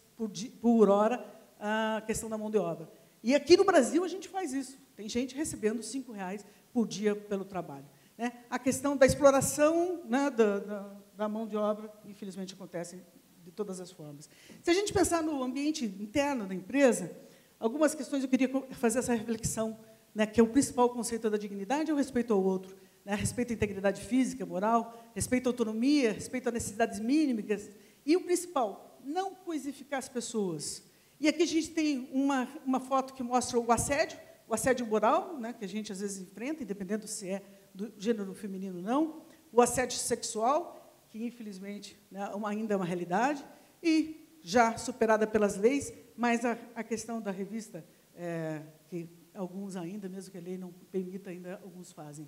por hora, a questão da mão de obra. E aqui no Brasil a gente faz isso. Tem gente recebendo 5 reais por dia pelo trabalho, né? A questão da exploração, né, da mão de obra, infelizmente, acontece de todas as formas. Se a gente pensar no ambiente interno da empresa, algumas questões eu queria fazer essa reflexão, né, que é o principal conceito da dignidade é o respeito ao outro, né, respeito à integridade física, moral, respeito à autonomia, respeito às necessidades mínimas, e o principal, não coisificar as pessoas. E aqui a gente tem uma foto que mostra o assédio moral, né, que a gente às vezes enfrenta, independente se é do gênero feminino ou não, o assédio sexual, que infelizmente, né, ainda é uma realidade, e já superada pelas leis, mas a questão da revista, que alguns ainda, mesmo que a lei não permita, ainda alguns fazem.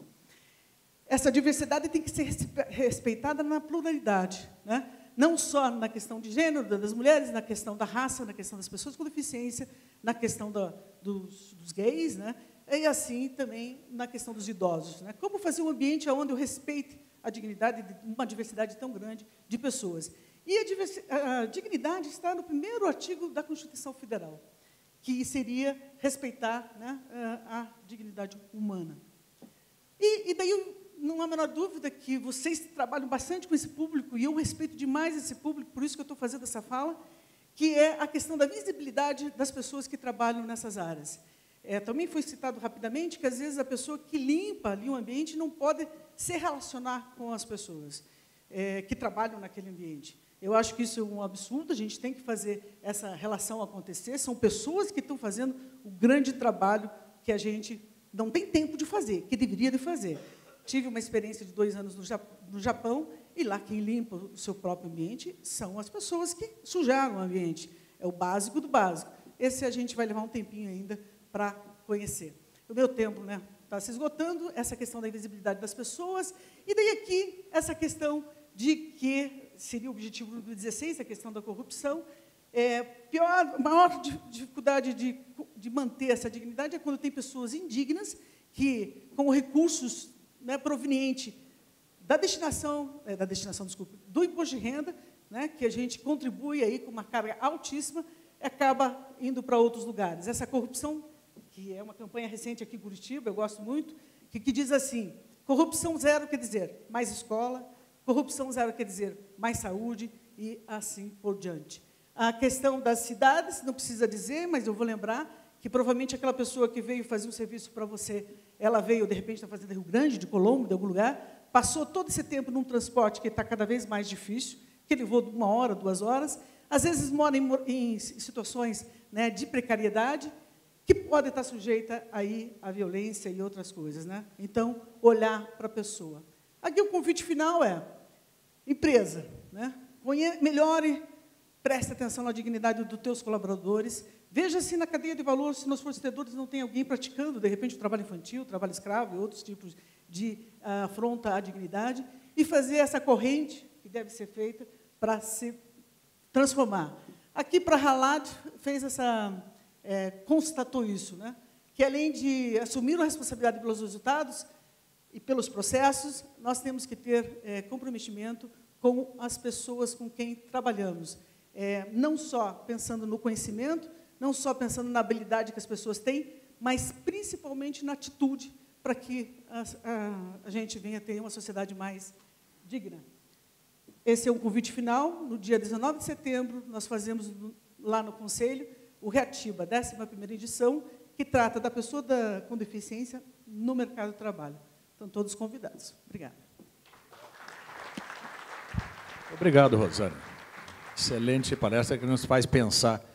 Essa diversidade tem que ser respeitada na pluralidade, né? Não só na questão de gênero das mulheres, na questão da raça, na questão das pessoas com deficiência, na questão dos gays, né? E assim também na questão dos idosos, né? Como fazer um ambiente onde eu respeite a dignidade de uma diversidade tão grande de pessoas. E a dignidade está no primeiro artigo da Constituição Federal, que seria respeitar, né, a dignidade humana. E daí não há a menor dúvida que vocês trabalham bastante com esse público, e eu respeito demais esse público, por isso que eu estou fazendo essa fala, que é a questão da visibilidade das pessoas que trabalham nessas áreas. Também foi citado rapidamente que, às vezes, a pessoa que limpa ali o ambiente não pode se relacionar com as pessoas que trabalham naquele ambiente. Eu acho que isso é um absurdo, a gente tem que fazer essa relação acontecer, são pessoas que estão fazendo o grande trabalho que a gente não tem tempo de fazer, que deveria de fazer. Tive uma experiência de 2 anos no Japão, e lá quem limpa o seu próprio ambiente são as pessoas que sujaram o ambiente. É o básico do básico. Esse a gente vai levar um tempinho ainda para conhecer. O meu tempo, né, está se esgotando, essa questão da invisibilidade das pessoas, e daí aqui essa questão de que seria o objetivo do 16, a questão da corrupção. Maior dificuldade de manter essa dignidade é quando tem pessoas indignas que, com recursos, né, proveniente do imposto de renda, né, que a gente contribui aí com uma carga altíssima, acaba indo para outros lugares. Essa corrupção, que é uma campanha recente aqui em Curitiba, eu gosto muito, que diz assim: corrupção zero quer dizer mais escola, corrupção zero quer dizer mais saúde, e assim por diante. A questão das cidades, não precisa dizer, mas eu vou lembrar que provavelmente aquela pessoa que veio fazer um serviço para você, ela veio, de repente, da Fazenda Rio Grande, de Colombo, de algum lugar, passou todo esse tempo num transporte que está cada vez mais difícil, que levou 1 hora, 2 horas, às vezes mora em situações, né, de precariedade, que pode estar sujeita aí à violência e outras coisas, né? Então, olhar para a pessoa. Aqui o convite final é: empresa, né? Melhore, preste atenção na dignidade dos teus colaboradores, veja se na cadeia de valor, se nos fornecedores não tem alguém praticando, de repente, o trabalho infantil, o trabalho escravo e outros tipos de afronta à dignidade, e fazer essa corrente que deve ser feita para se transformar. Aqui, para Halad, constatou isso, né? Que, além de assumir a responsabilidade pelos resultados e pelos processos, nós temos que ter comprometimento com as pessoas com quem trabalhamos. Não só pensando no conhecimento, não só pensando na habilidade que as pessoas têm, mas principalmente na atitude, para que a gente venha ter uma sociedade mais digna. Esse é um convite final. No dia 19 de setembro, nós fazemos lá no Conselho o Reatiba, 11ª edição, que trata da pessoa com deficiência no mercado de trabalho. Estão todos convidados. Obrigada. Obrigado, Rosânia. Excelente palestra que nos faz pensar.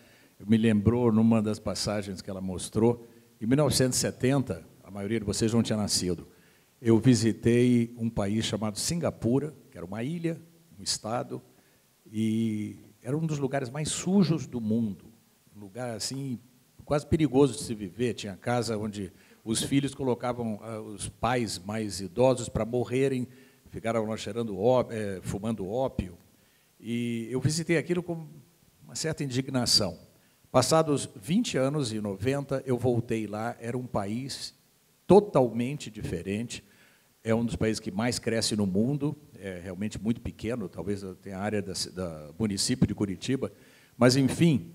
Me lembrou, numa das passagens que ela mostrou, em 1970, a maioria de vocês não tinha nascido, eu visitei um país chamado Singapura, que era uma ilha, um estado, e era um dos lugares mais sujos do mundo, um lugar assim quase perigoso de se viver. Tinha casa onde os filhos colocavam os pais mais idosos para morrerem ficaram lá cheirando fumando ópio, e eu visitei aquilo com uma certa indignação. Passados 20 anos, em 90, eu voltei lá, era um país totalmente diferente, é um dos países que mais cresce no mundo, é realmente muito pequeno, talvez tenha a área do município de Curitiba, mas, enfim,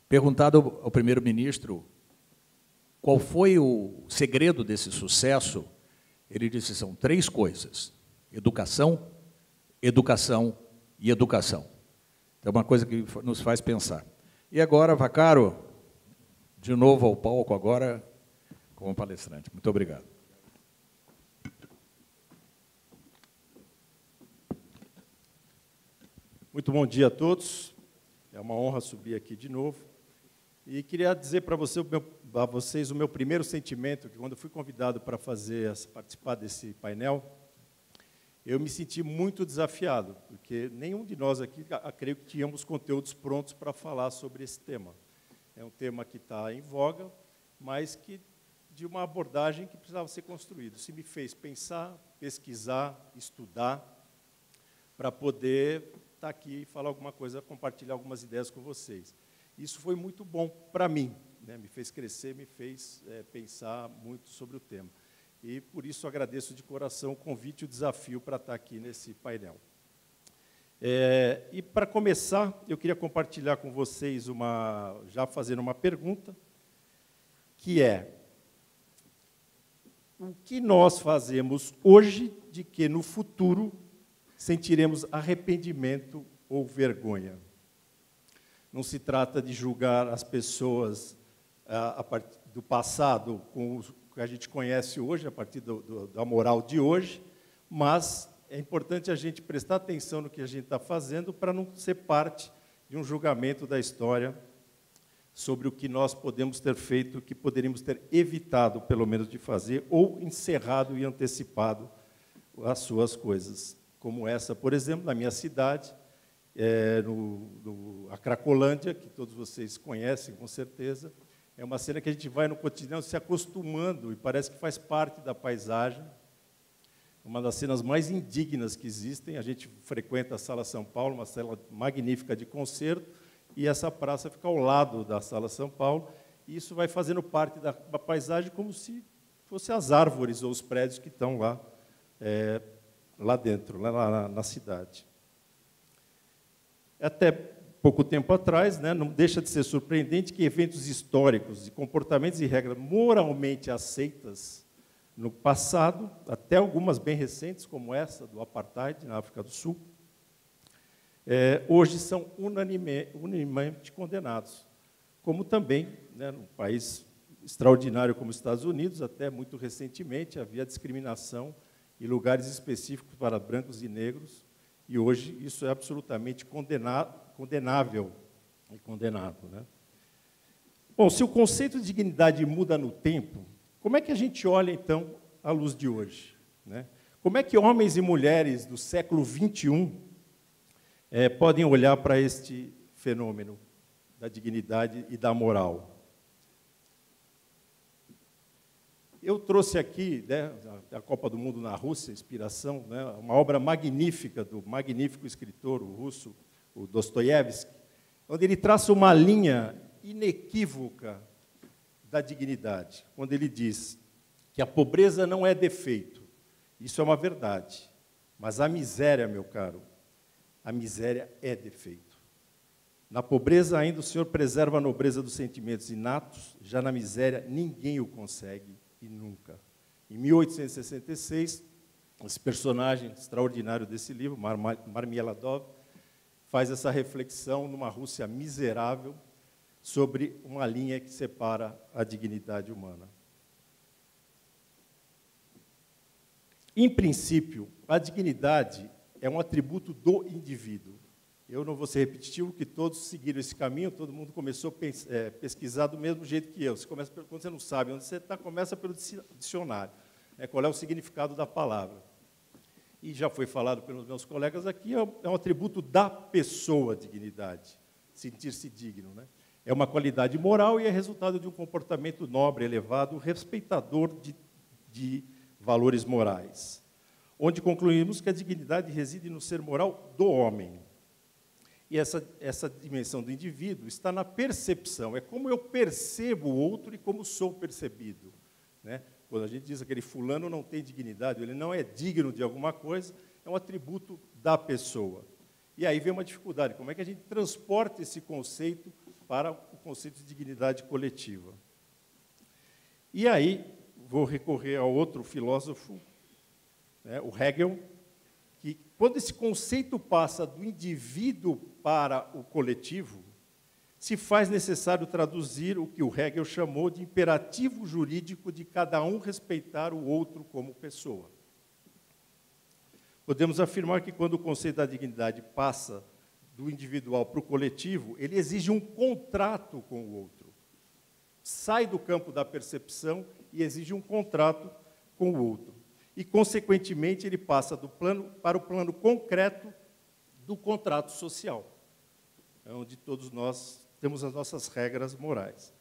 perguntado ao primeiro-ministro qual foi o segredo desse sucesso, ele disse, são 3 coisas: educação, educação e educação. É uma coisa que nos faz pensar. E agora, Vaccaro, de novo ao palco agora, como palestrante. Muito obrigado. Muito bom dia a todos. É uma honra subir aqui de novo. E queria dizer para vocês o meu primeiro sentimento, que quando eu fui convidado para participar desse painel, eu me senti muito desafiado, porque nenhum de nós aqui, creio que tínhamos conteúdos prontos para falar sobre esse tema. É um tema que está em voga, mas que de uma abordagem que precisava ser construída. Isso me fez pensar, pesquisar, estudar, para poder estar aqui e falar alguma coisa, compartilhar algumas ideias com vocês. Isso foi muito bom para mim, né? Me fez crescer, me fez pensar muito sobre o tema. E, por isso, agradeço de coração o convite e o desafio para estar aqui nesse painel. E, para começar, eu queria compartilhar com vocês, já fazendo uma pergunta, que é: o que nós fazemos hoje de que, no futuro, sentiremos arrependimento ou vergonha? Não se trata de julgar as pessoas a partir do passado com o que a gente conhece hoje, a partir da moral de hoje, mas é importante a gente prestar atenção no que a gente está fazendo para não ser parte de um julgamento da história sobre o que nós podemos ter feito, o que poderíamos ter evitado, pelo menos, de fazer, ou encerrado e antecipado as suas coisas. Como essa, por exemplo, na minha cidade, a Cracolândia, que todos vocês conhecem, com certeza. É uma cena que a gente vai no cotidiano se acostumando e parece que faz parte da paisagem. Uma das cenas mais indignas que existem. A gente frequenta a Sala São Paulo, uma sala magnífica de concerto, e essa praça fica ao lado da Sala São Paulo, e isso vai fazendo parte da paisagem como se fossem as árvores ou os prédios que estão lá dentro, lá na cidade. Até pouco tempo atrás, né, não deixa de ser surpreendente que eventos históricos e comportamentos e regras moralmente aceitas no passado, até algumas bem recentes, como essa do apartheid na África do Sul, hoje são unanimemente condenados. Como também, né, num país extraordinário como os Estados Unidos, até muito recentemente havia discriminação em lugares específicos para brancos e negros, e hoje isso é absolutamente condenável e condenado, né? Bom, se o conceito de dignidade muda no tempo, como é que a gente olha, então, à luz de hoje, né? Como é que homens e mulheres do século XXI podem olhar para este fenômeno da dignidade e da moral? Eu trouxe aqui, né, a Copa do Mundo na Rússia, inspiração, né, uma obra magnífica do magnífico escritor russo, o Dostoiévski, onde ele traça uma linha inequívoca da dignidade, quando ele diz que a pobreza não é defeito. Isso é uma verdade. Mas a miséria, meu caro, a miséria é defeito. Na pobreza ainda o Senhor preserva a nobreza dos sentimentos inatos, já na miséria ninguém o consegue e nunca. Em 1866, esse personagem extraordinário desse livro, Marmeladov, faz essa reflexão numa Rússia miserável sobre uma linha que separa a dignidade humana. Em princípio, a dignidade é um atributo do indivíduo. Eu não vou ser repetitivo, que todos seguiram esse caminho, todo mundo começou a pesquisar do mesmo jeito que eu. Quando você não sabe onde você está, começa pelo dicionário, né, qual é o significado da palavra. E já foi falado pelos meus colegas aqui, é um atributo da pessoa, dignidade, sentir-se digno, né? É uma qualidade moral e é resultado de um comportamento nobre, elevado, respeitador de valores morais. onde concluímos que a dignidade reside no ser moral do homem. E essa dimensão do indivíduo está na percepção, é como eu percebo o outro e como sou percebido, né? Quando a gente diz que aquele fulano não tem dignidade, ele não é digno de alguma coisa, é um atributo da pessoa. E aí vem uma dificuldade, como é que a gente transporta esse conceito para o conceito de dignidade coletiva? E aí, vou recorrer a outro filósofo, né, o Hegel, que quando esse conceito passa do indivíduo para o coletivo, se faz necessário traduzir o que o Hegel chamou de imperativo jurídico de cada um respeitar o outro como pessoa. Podemos afirmar que quando o conceito da dignidade passa do individual para o coletivo, ele exige um contrato com o outro. Sai do campo da percepção e exige um contrato com o outro. E, consequentemente, ele passa do plano para o plano concreto do contrato social, onde todos nós temos as nossas regras morais.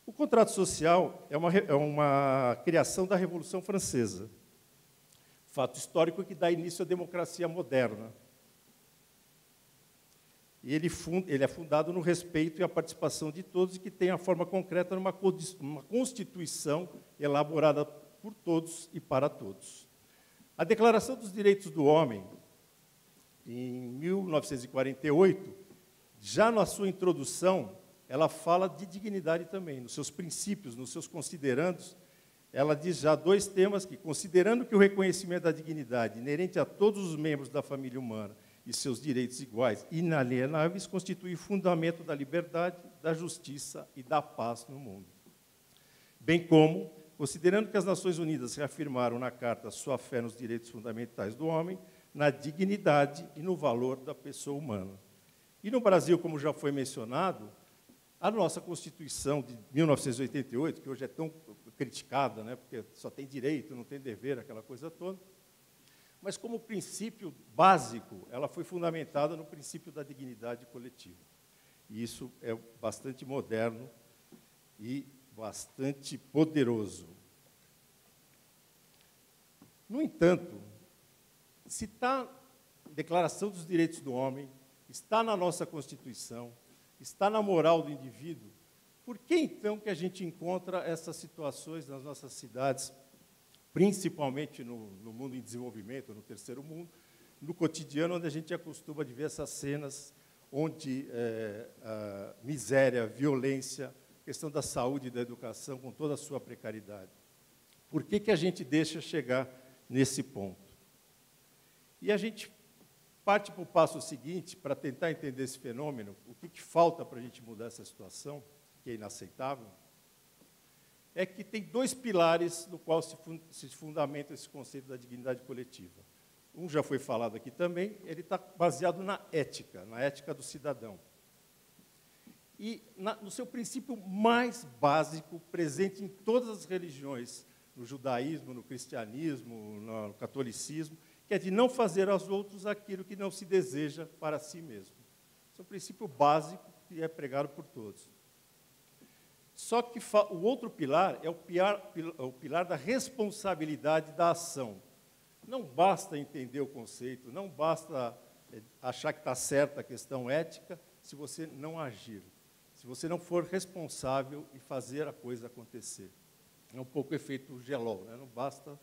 O contrato social é uma criação da Revolução Francesa, fato histórico que dá início à democracia moderna. E ele é fundado no respeito e a participação de todos e que tem a forma concreta numa Constituição elaborada por todos e para todos. A Declaração dos Direitos do Homem, em 1948, já na sua introdução, ela fala de dignidade também, nos seus princípios, nos seus considerandos. Ela diz já dois temas que, considerando que o reconhecimento da dignidade inerente a todos os membros da família humana e seus direitos iguais e inalienáveis, constitui fundamento da liberdade, da justiça e da paz no mundo. Bem como, considerando que as Nações Unidas reafirmaram na Carta sua fé nos direitos fundamentais do homem, na dignidade e no valor da pessoa humana. E no Brasil, como já foi mencionado, a nossa Constituição de 1988, que hoje é tão criticada, né, porque só tem direito, não tem dever, aquela coisa toda, mas como princípio básico, ela foi fundamentada no princípio da dignidade coletiva. E isso é bastante moderno e bastante poderoso. No entanto, se está na Declaração dos Direitos do Homem, está na nossa Constituição, está na moral do indivíduo, por que então que a gente encontra essas situações nas nossas cidades, principalmente no mundo em desenvolvimento, no terceiro mundo, no cotidiano, onde a gente acostuma de ver essas cenas onde a miséria, violência, questão da saúde e da educação, com toda a sua precariedade? Por que a gente deixa chegar nesse ponto? E a gente parte para o passo seguinte, para tentar entender esse fenômeno, o que falta para a gente mudar essa situação, que é inaceitável, é que tem dois pilares no qual se fundamenta esse conceito da dignidade coletiva. Um já foi falado aqui também, ele está baseado na ética do cidadão. E no seu princípio mais básico, presente em todas as religiões, no judaísmo, no cristianismo, no catolicismo, que é de não fazer aos outros aquilo que não se deseja para si mesmo. Esse é um princípio básico que é pregado por todos. Só que o outro pilar é o pilar da responsabilidade da ação. Não basta entender o conceito, não basta achar que está certa a questão ética, se você não agir, se você não for responsável e fazer a coisa acontecer. É um pouco o efeito Gelol, né? Não basta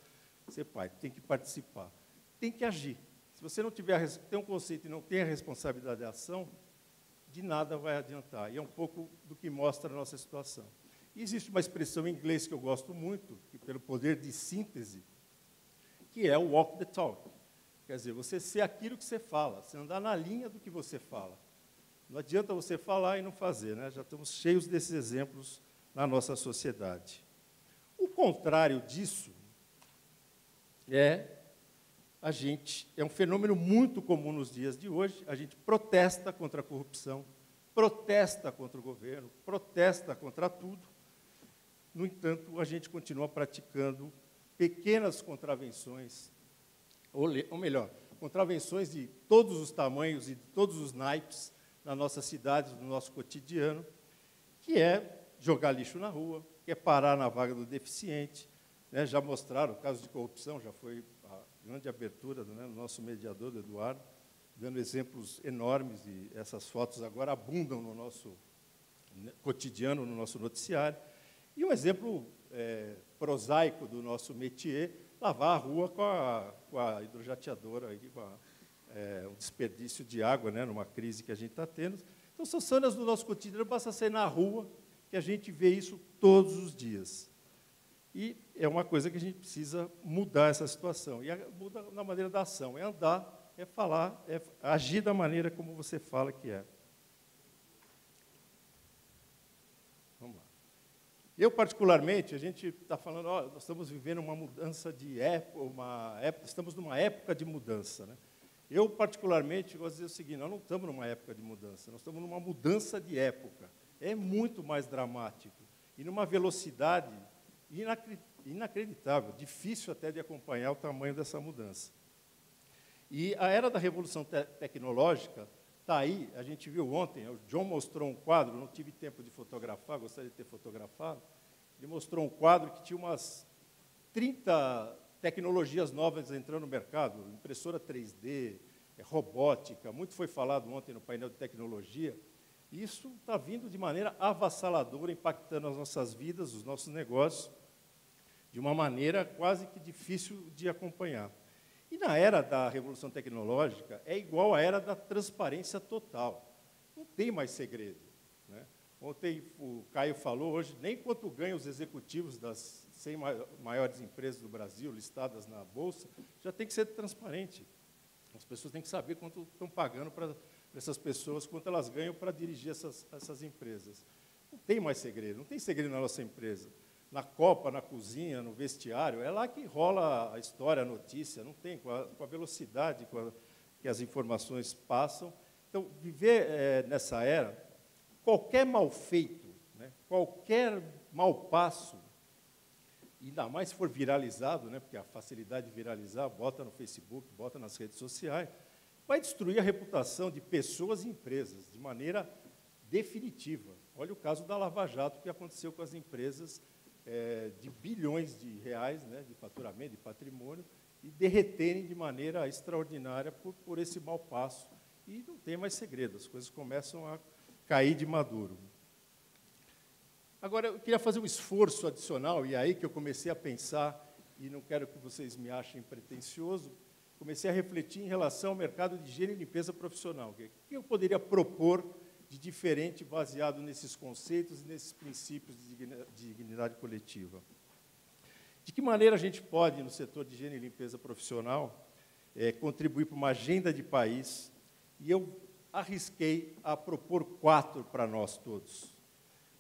ser pai, tem que participar, tem que agir. Se você não tem um conceito e não tem a responsabilidade da ação, de nada vai adiantar. E é um pouco do que mostra a nossa situação. E existe uma expressão em inglês que eu gosto muito, que, pelo poder de síntese, que é o walk the talk. Quer dizer, você ser aquilo que você fala, você andar na linha do que você fala. Não adianta você falar e não fazer, né? Já estamos cheios desses exemplos na nossa sociedade. O contrário disso é um fenômeno muito comum nos dias de hoje. A gente protesta contra a corrupção, protesta contra o governo, protesta contra tudo. No entanto, a gente continua praticando pequenas contravenções, ou melhor, contravenções de todos os tamanhos e de todos os naipes na nossa cidade, no nosso cotidiano, que é jogar lixo na rua, que é parar na vaga do deficiente, né? Já mostraram, o caso de corrupção já foi grande abertura, né, do nosso mediador, do Eduardo, dando exemplos enormes, e essas fotos agora abundam no nosso cotidiano, no nosso noticiário. E um exemplo prosaico do nosso métier, lavar a rua com a hidrojateadora, um desperdício de água, né, numa crise que a gente está tendo. Então, são cenas do nosso cotidiano, basta sair na rua, que a gente vê isso todos os dias. E é uma coisa que a gente precisa mudar essa situação. E muda na maneira da ação, é andar, é falar, é agir da maneira como você fala que é. Vamos lá. Eu, particularmente, a gente está falando, nós estamos vivendo uma mudança de época, estamos numa época de mudança, né? Eu, particularmente, gosto de dizer o seguinte, nós não estamos numa época de mudança, nós estamos numa mudança de época. É muito mais dramático e numa velocidade inacreditável, difícil até de acompanhar o tamanho dessa mudança. E a era da revolução tecnológica está aí, a gente viu ontem, o John mostrou um quadro, não tive tempo de fotografar, gostaria de ter fotografado, ele mostrou um quadro que tinha umas 30 tecnologias novas entrando no mercado, impressora 3D, robótica, muito foi falado ontem no painel de tecnologia. Isso está vindo de maneira avassaladora, impactando as nossas vidas, os nossos negócios, de uma maneira quase que difícil de acompanhar. E na era da revolução tecnológica, é igual à era da transparência total. Não tem mais segredo, né? Ontem o Caio falou, hoje, nem quanto ganham os executivos das 100 maiores empresas do Brasil, listadas na Bolsa, já tem que ser transparente. As pessoas têm que saber quanto estão pagando para essas pessoas, quanto elas ganham para dirigir essas empresas. Não tem mais segredo, não tem segredo na nossa empresa. Na copa, na cozinha, no vestiário, é lá que rola a história, a notícia, não tem, com a velocidade que as informações passam. Então, viver nessa era, qualquer mal feito, né, qualquer mal passo, ainda mais se for viralizado, né, porque a facilidade de viralizar, bota no Facebook, bota nas redes sociais, vai destruir a reputação de pessoas e empresas de maneira definitiva. Olha o caso da Lava Jato, que aconteceu com as empresas de bilhões de reais, né, de faturamento, de patrimônio, e derreterem de maneira extraordinária por esse mau passo. E não tem mais segredo, as coisas começam a cair de maduro. Agora, eu queria fazer um esforço adicional, e é aí que eu comecei a pensar, e não quero que vocês me achem pretensioso, comecei a refletir em relação ao mercado de higiene e limpeza profissional. O que eu poderia propor de diferente baseado nesses conceitos e nesses princípios de dignidade coletiva? De que maneira a gente pode, no setor de higiene e limpeza profissional, contribuir para uma agenda de país? E eu arrisquei a propor 4 para nós todos.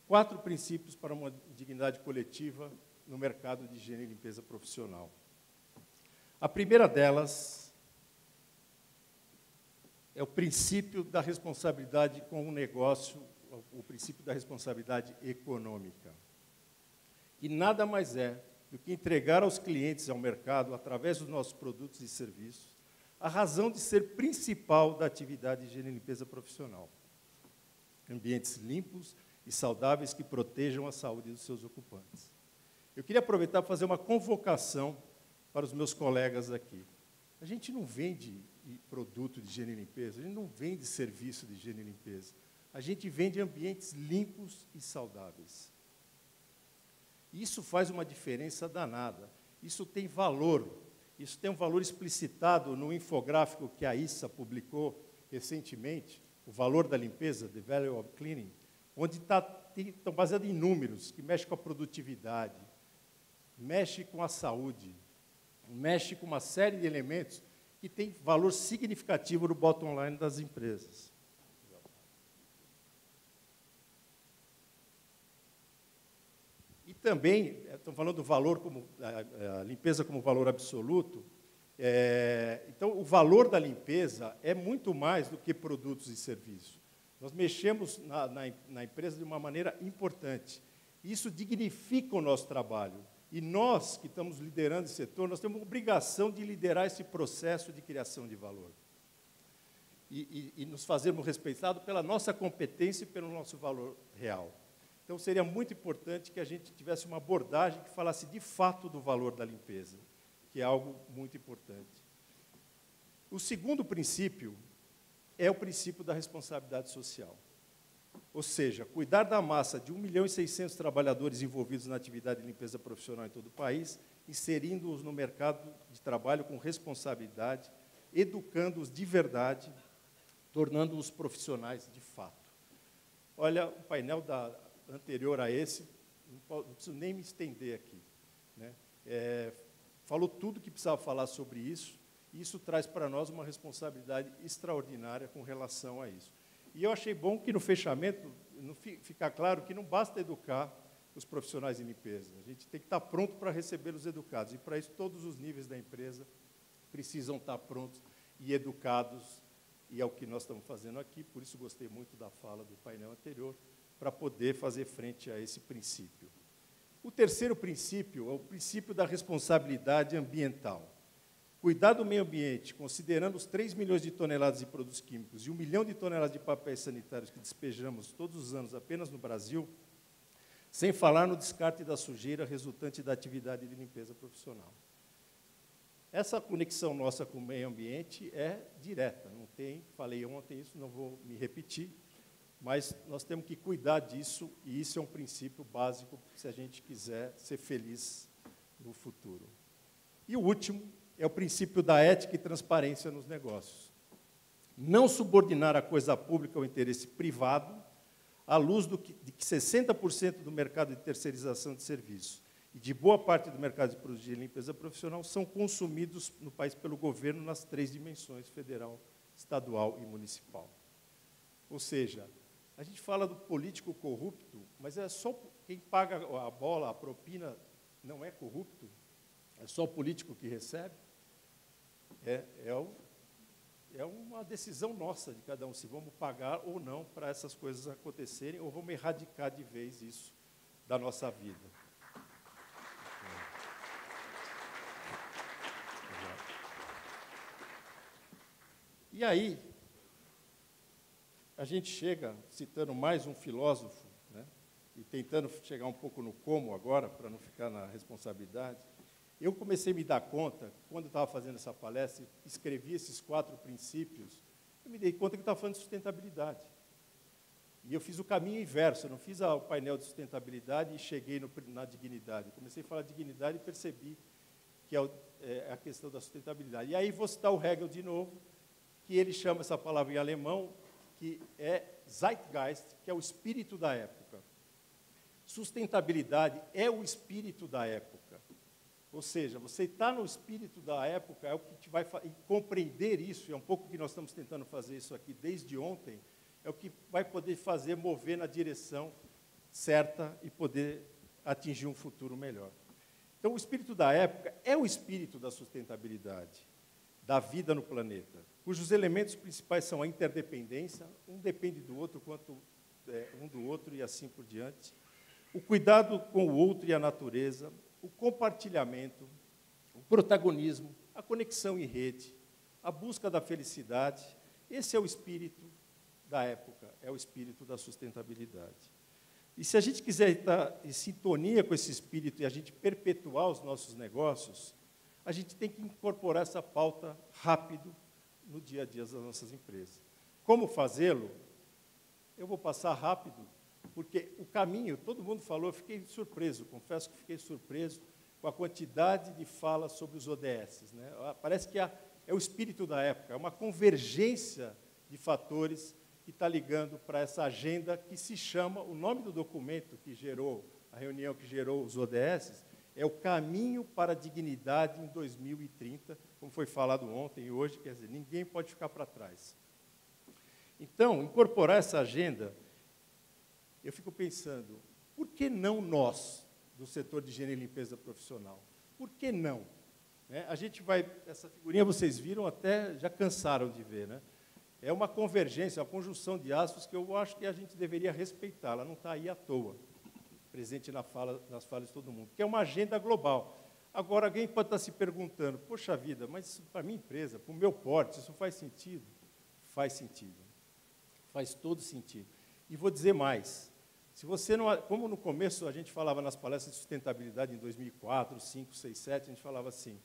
4 princípios para uma dignidade coletiva no mercado de higiene e limpeza profissional. A primeira delas é o princípio da responsabilidade com o negócio, o princípio da responsabilidade econômica. E nada mais é do que entregar aos clientes e ao mercado, através dos nossos produtos e serviços, a razão de ser principal da atividade de higiene e limpeza profissional. Ambientes limpos e saudáveis que protejam a saúde dos seus ocupantes. Eu queria aproveitar para fazer uma convocação para os meus colegas aqui. A gente não vende produto de higiene e limpeza, a gente não vende serviço de higiene e limpeza. A gente vende ambientes limpos e saudáveis. Isso faz uma diferença danada. Isso tem valor. Isso tem um valor explicitado no infográfico que a ISSA publicou recentemente, o valor da limpeza, The Value of Cleaning, onde estão baseados em números, que mexe com a produtividade, mexe com a saúde, mexe com uma série de elementos que tem valor significativo no bottom line das empresas. E também, estão falando do valor, como a limpeza como valor absoluto, então o valor da limpeza é muito mais do que produtos e serviços. Nós mexemos na empresa de uma maneira importante. Isso dignifica o nosso trabalho. E nós, que estamos liderando esse setor, nós temos uma obrigação de liderar esse processo de criação de valor. E nos fazermos respeitados pela nossa competência e pelo nosso valor real. Então, seria muito importante que a gente tivesse uma abordagem que falasse de fato do valor da limpeza. que é algo muito importante. O segundo princípio é o princípio da responsabilidade social. Ou seja, cuidar da massa de 1.600.000 trabalhadores envolvidos na atividade de limpeza profissional em todo o país, inserindo-os no mercado de trabalho com responsabilidade, educando-os de verdade, tornando-os profissionais de fato. Olha, o painel anterior a esse, não preciso nem me estender aqui, né? Falou tudo que precisava falar sobre isso, e isso traz para nós uma responsabilidade extraordinária com relação a isso. E eu achei bom que, no fechamento, ficar claro que não basta educar os profissionais de limpeza. A gente tem que estar pronto para receber os educados. E, para isso, todos os níveis da empresa precisam estar prontos e educados, e é o que nós estamos fazendo aqui. Por isso, gostei muito da fala do painel anterior, para poder fazer frente a esse princípio. O terceiro princípio é o princípio da responsabilidade ambiental. Cuidar do meio ambiente, considerando os 3 milhões de toneladas de produtos químicos e 1 milhão de toneladas de papéis sanitários que despejamos todos os anos apenas no Brasil, sem falar no descarte da sujeira resultante da atividade de limpeza profissional. Essa conexão nossa com o meio ambiente é direta, não tem, falei ontem isso, não vou me repetir, mas nós temos que cuidar disso, e isso é um princípio básico se a gente quiser ser feliz no futuro. E o último é o princípio da ética e transparência nos negócios. Não subordinar a coisa pública ao interesse privado, à luz de que 60% do mercado de terceirização de serviços e de boa parte do mercado de produtos de limpeza profissional são consumidos no país pelo governo nas 3 dimensões, federal, estadual e municipal. Ou seja, a gente fala do político corrupto, mas é só quem paga a bola, a propina, não é corrupto? É só o político que recebe? É uma decisão nossa de cada um, se vamos pagar ou não para essas coisas acontecerem, ou vamos erradicar de vez isso da nossa vida. E aí, a gente chega, citando mais um filósofo, né, e tentando chegar um pouco no como agora, para não ficar na responsabilidade, eu comecei a me dar conta, quando eu estava fazendo essa palestra, escrevi esses 4 princípios, eu me dei conta que eu estava falando de sustentabilidade. E eu fiz o caminho inverso, eu não fiz o painel de sustentabilidade e cheguei na dignidade. Eu comecei a falar de dignidade e percebi que é a questão da sustentabilidade. E aí vou citar o Hegel de novo, que ele chama essa palavra em alemão, que é Zeitgeist, que é o espírito da época. Sustentabilidade é o espírito da época. Ou seja, você está no espírito da época, é o que te vai compreender isso, e é um pouco que nós estamos tentando fazer isso aqui desde ontem, é o que vai poder fazer mover na direção certa e poder atingir um futuro melhor. Então, o espírito da época é o espírito da sustentabilidade, da vida no planeta, cujos elementos principais são a interdependência, um depende do outro, quanto um do outro e assim por diante, o cuidado com o outro e a natureza, o compartilhamento, o protagonismo, a conexão em rede, a busca da felicidade. Esse é o espírito da época, é o espírito da sustentabilidade. E se a gente quiser estar em sintonia com esse espírito e a gente perpetuar os nossos negócios, a gente tem que incorporar essa pauta rápido no dia a dia das nossas empresas. Como fazê-lo? Eu vou passar rápido, porque o caminho, todo mundo falou, eu fiquei surpreso, confesso que fiquei surpreso com a quantidade de falas sobre os ODS, né? Parece que é o espírito da época, é uma convergência de fatores que está ligando para essa agenda que se chama, o nome do documento que gerou, a reunião que gerou os ODS, é o Caminho para a Dignidade em 2030, como foi falado ontem e hoje, quer dizer, ninguém pode ficar para trás. Então, incorporar essa agenda, eu fico pensando, por que não nós, do setor de higiene e limpeza profissional? Por que não? Né? A gente vai, essa figurinha vocês viram, até já cansaram de ver, né? É uma convergência, uma conjunção de astros que eu acho que a gente deveria respeitar, ela não está aí à toa, presente nas falas de todo mundo, que é uma agenda global. Agora, alguém pode estar se perguntando, poxa vida, mas para a minha empresa, para o meu porte, isso faz sentido? Faz sentido. Faz todo sentido. E vou dizer mais, se você não, como no começo a gente falava nas palestras de sustentabilidade em 2004, 2005, 2006, 2007, a gente falava assim,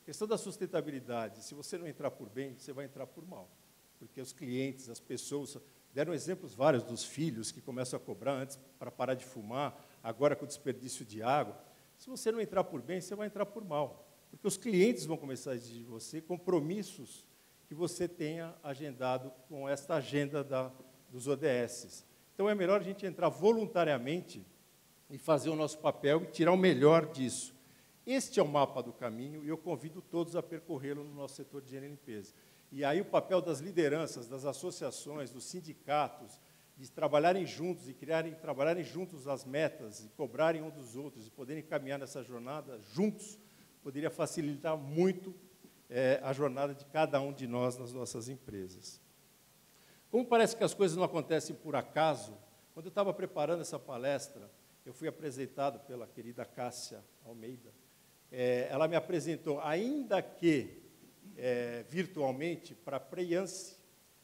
questão da sustentabilidade, se você não entrar por bem, você vai entrar por mal. Porque os clientes, as pessoas, deram exemplos vários dos filhos que começam a cobrar antes para parar de fumar, agora com o desperdício de água. Se você não entrar por bem, você vai entrar por mal. Porque os clientes vão começar a exigir de você compromissos que você tenha agendado com esta agenda dos ODS. Então, é melhor a gente entrar voluntariamente e fazer o nosso papel e tirar o melhor disso. Este é o mapa do caminho e eu convido todos a percorrê-lo no nosso setor de higiene e limpeza. E aí o papel das lideranças, das associações, dos sindicatos, de trabalharem juntos e trabalharem juntos as metas e cobrarem um dos outros e poderem caminhar nessa jornada juntos, poderia facilitar muito a jornada de cada um de nós nas nossas empresas. Como parece que as coisas não acontecem por acaso, quando eu estava preparando essa palestra, eu fui apresentado pela querida Cássia Almeida. Ela me apresentou, ainda que virtualmente, para Preyanshi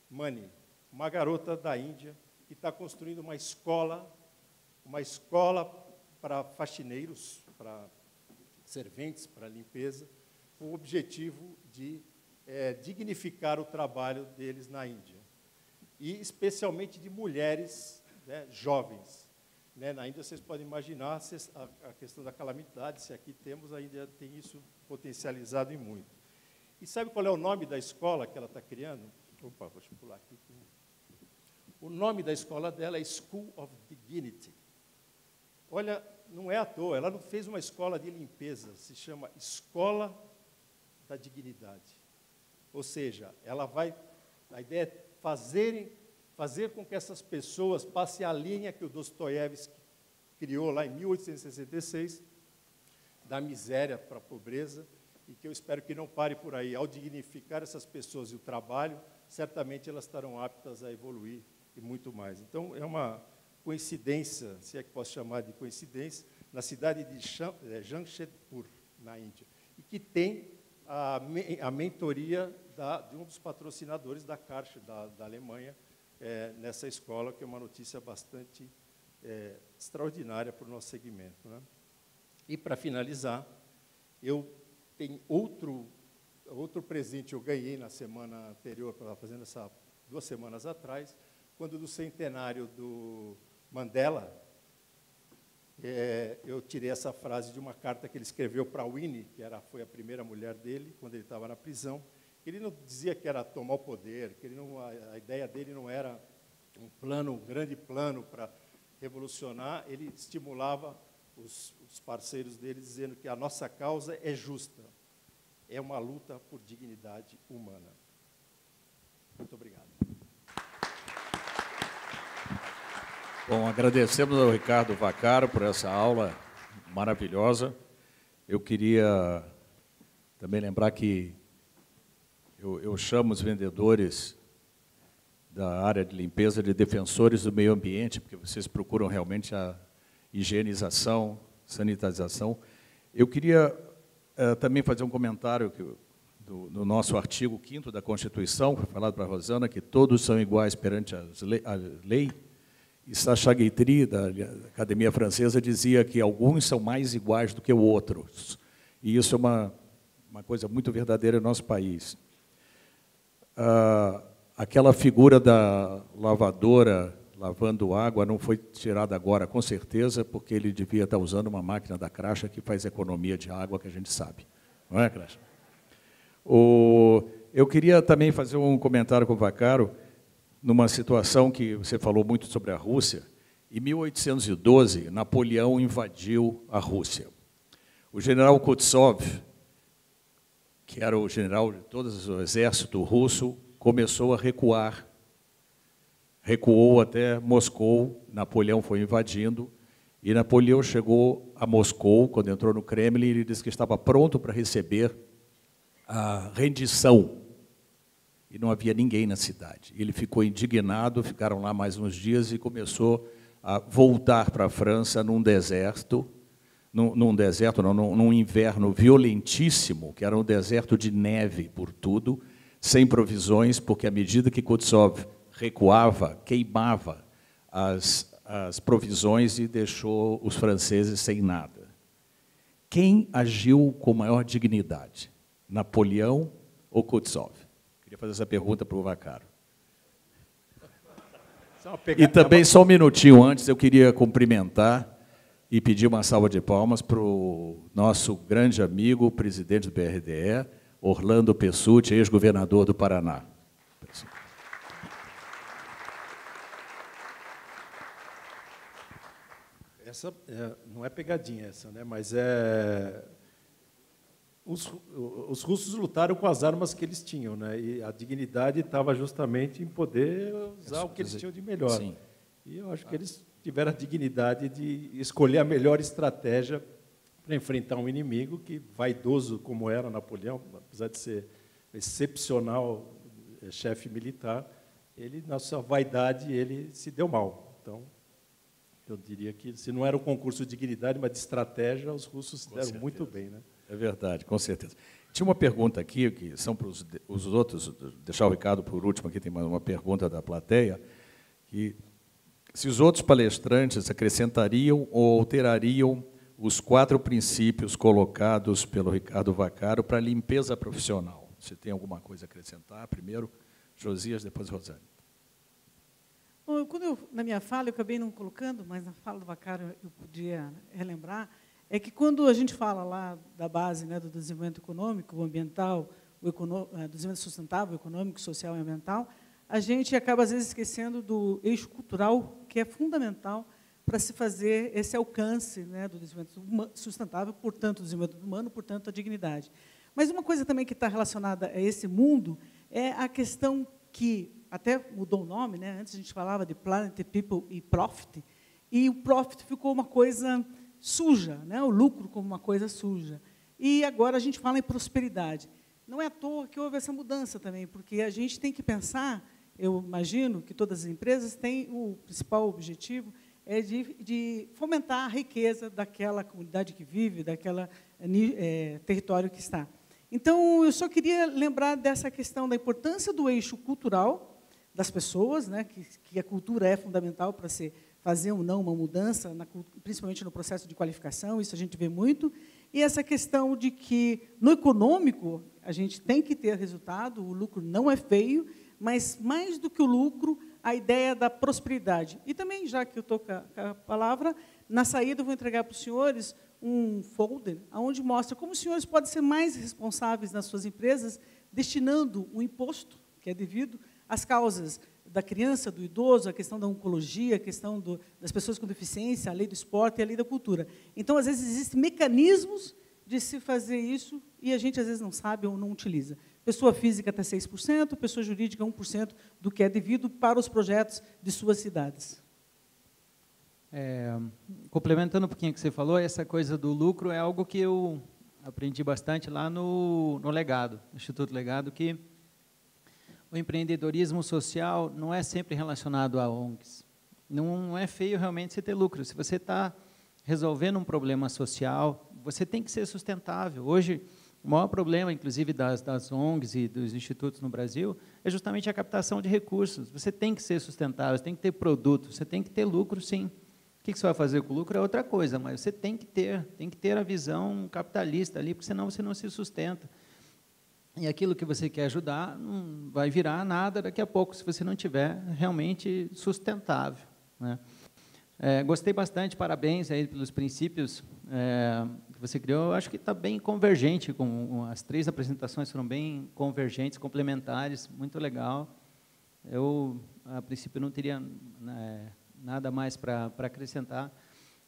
Mani, uma garota da Índia, que está construindo uma escola para faxineiros, para serventes, para limpeza, com o objetivo de dignificar o trabalho deles na Índia. E especialmente de mulheres, né, jovens. Né, na Índia, vocês podem imaginar a questão da calamidade, se aqui temos, a Índia tem isso potencializado em muito. E sabe qual é o nome da escola que ela está criando? Opa, vou pular aqui. O nome da escola dela é School of Dignity. Olha, não é à toa, ela não fez uma escola de limpeza, se chama Escola da Dignidade. Ou seja, a ideia é fazer com que essas pessoas passem a linha que o Dostoiévski criou lá em 1866, da miséria para a pobreza, e que eu espero que não pare por aí. Ao dignificar essas pessoas e o trabalho, certamente elas estarão aptas a evoluir e muito mais. Então, é uma coincidência, se é que posso chamar de coincidência, na cidade de Jamshedpur, na Índia, e que tem a mentoria de um dos patrocinadores da Karcher, da Alemanha, nessa escola, que é uma notícia bastante extraordinária para o nosso segmento. Né? E, para finalizar, eu tenho outro presente eu ganhei na semana anterior, estava fazendo 2 semanas atrás, quando do centenário do Mandela, eu tirei essa frase de uma carta que ele escreveu para a Winnie, que foi a primeira mulher dele, quando ele estava na prisão. Ele não dizia que era tomar o poder, que a ideia dele não era um grande plano para revolucionar, ele estimulava os parceiros dele, dizendo que a nossa causa é justa, é uma luta por dignidade humana. Muito obrigado. Bom, agradecemos ao Ricardo Vaccaro por essa aula maravilhosa. Eu queria também lembrar que eu chamo os vendedores da área de limpeza de defensores do meio ambiente, porque vocês procuram realmente a higienização, sanitização. Eu queria também fazer um comentário do nosso artigo 5º da Constituição, foi falado para a Rosana, que todos são iguais perante a lei. E Sacha Guitry, da Academia Francesa, dizia que alguns são mais iguais do que outros. E isso é uma coisa muito verdadeira no nosso país. Aquela figura da lavadora lavando água não foi tirada agora, com certeza, porque ele devia estar usando uma máquina da Cracha que faz economia de água, que a gente sabe. Não é, Cracha? Eu queria também fazer um comentário com o Vaccaro, numa situação que você falou muito sobre a Rússia. Em 1812, Napoleão invadiu a Rússia. O general Kutsov, que era o general de todo o exército russo, começou a recuar. Recuou até Moscou, Napoleão foi invadindo, e Napoleão chegou a Moscou, quando entrou no Kremlin, ele disse que estava pronto para receber a rendição. E não havia ninguém na cidade. Ele ficou indignado, ficaram lá mais uns dias e começou a voltar para a França num inverno violentíssimo, que era um deserto de neve por tudo, sem provisões, porque à medida que Kutsov recuava, queimava as provisões e deixou os franceses sem nada. Quem agiu com maior dignidade? Napoleão ou Kuznetsov? Queria fazer essa pergunta para o Vaccaro. E também, só um minutinho antes, eu queria cumprimentar e pedir uma salva de palmas para o nosso grande amigo, presidente do BRDE, Orlando Pessutti, ex-governador do Paraná. Essa não é pegadinha, essa, né? Mas os russos lutaram com as armas que eles tinham, né? E a dignidade estava justamente em poder usar o que eles tinham de melhor. Sim. E eu acho que eles tiveram a dignidade de escolher a melhor estratégia para enfrentar um inimigo que, vaidoso como era Napoleão, apesar de ser excepcional chefe militar, ele, na sua vaidade, ele se deu mal. Então, eu diria que, se não era um concurso de dignidade, mas de estratégia, os russos se deram muito bem, né? É verdade, com certeza. Tinha uma pergunta aqui, que são para os outros, deixar o Ricardo por último, aqui tem uma pergunta da plateia, que se os outros palestrantes acrescentariam ou alterariam os 4 princípios colocados pelo Ricardo Vaccaro para a limpeza profissional. Você tem alguma coisa a acrescentar? Primeiro, Josias, depois Rosane. Bom, na minha fala, eu acabei não colocando, mas na fala do Vaccaro eu podia relembrar, é que quando a gente fala lá da base, né, do desenvolvimento econômico, o ambiental, do desenvolvimento sustentável, econômico, social e ambiental, a gente acaba, às vezes, esquecendo do eixo cultural, que é fundamental para se fazer esse alcance, né, do desenvolvimento sustentável, portanto, o desenvolvimento humano, portanto, a dignidade. Mas uma coisa também que está relacionada a esse mundo é a questão que, até mudou o nome, né, antes a gente falava de Planet, People e Profit, e o Profit ficou uma coisa suja, né, o lucro como uma coisa suja. E agora a gente fala em prosperidade. Não é à toa que houve essa mudança também, porque a gente tem que pensar, eu imagino que todas as empresas têm o principal objetivo é de fomentar a riqueza daquela comunidade que vive, daquela território que está. Então, eu só queria lembrar dessa questão da importância do eixo cultural das pessoas, né, que a cultura é fundamental para fazer ou não uma mudança, principalmente no processo de qualificação, isso a gente vê muito, e essa questão de que, no econômico, a gente tem que ter resultado, o lucro não é feio, mas, mais do que o lucro, a ideia da prosperidade. E também, já que eu estou com a palavra, na saída eu vou entregar para os senhores um folder, onde mostra como os senhores podem ser mais responsáveis nas suas empresas, destinando o imposto, que é devido, às causas da criança, do idoso, a questão da oncologia, a questão das pessoas com deficiência, a lei do esporte e a lei da cultura. Então, às vezes, existem mecanismos de se fazer isso e a gente, às vezes, não sabe ou não utiliza. Pessoa física até 6%, pessoa jurídica 1% do que é devido para os projetos de suas cidades. Complementando um pouquinho o que você falou, essa coisa do lucro é algo que eu aprendi bastante lá no Legado, no Instituto Legado, que o empreendedorismo social não é sempre relacionado a ONGs. Não é feio realmente você ter lucro. Se você está resolvendo um problema social, você tem que ser sustentável. Hoje, o maior problema, inclusive, das ONGs e dos institutos no Brasil é justamente a captação de recursos. Você tem que ser sustentável, você tem que ter produto, você tem que ter lucro, sim. O que você vai fazer com o lucro é outra coisa, mas você tem que ter a visão capitalista ali, porque senão você não se sustenta. E aquilo que você quer ajudar não vai virar nada daqui a pouco, se você não tiver realmente sustentável, né? Gostei bastante, parabéns aí pelos princípios que você criou. Eu acho que está bem convergente, as 3 apresentações foram bem convergentes, complementares, muito legal. Eu, a princípio, não teria nada mais para acrescentar.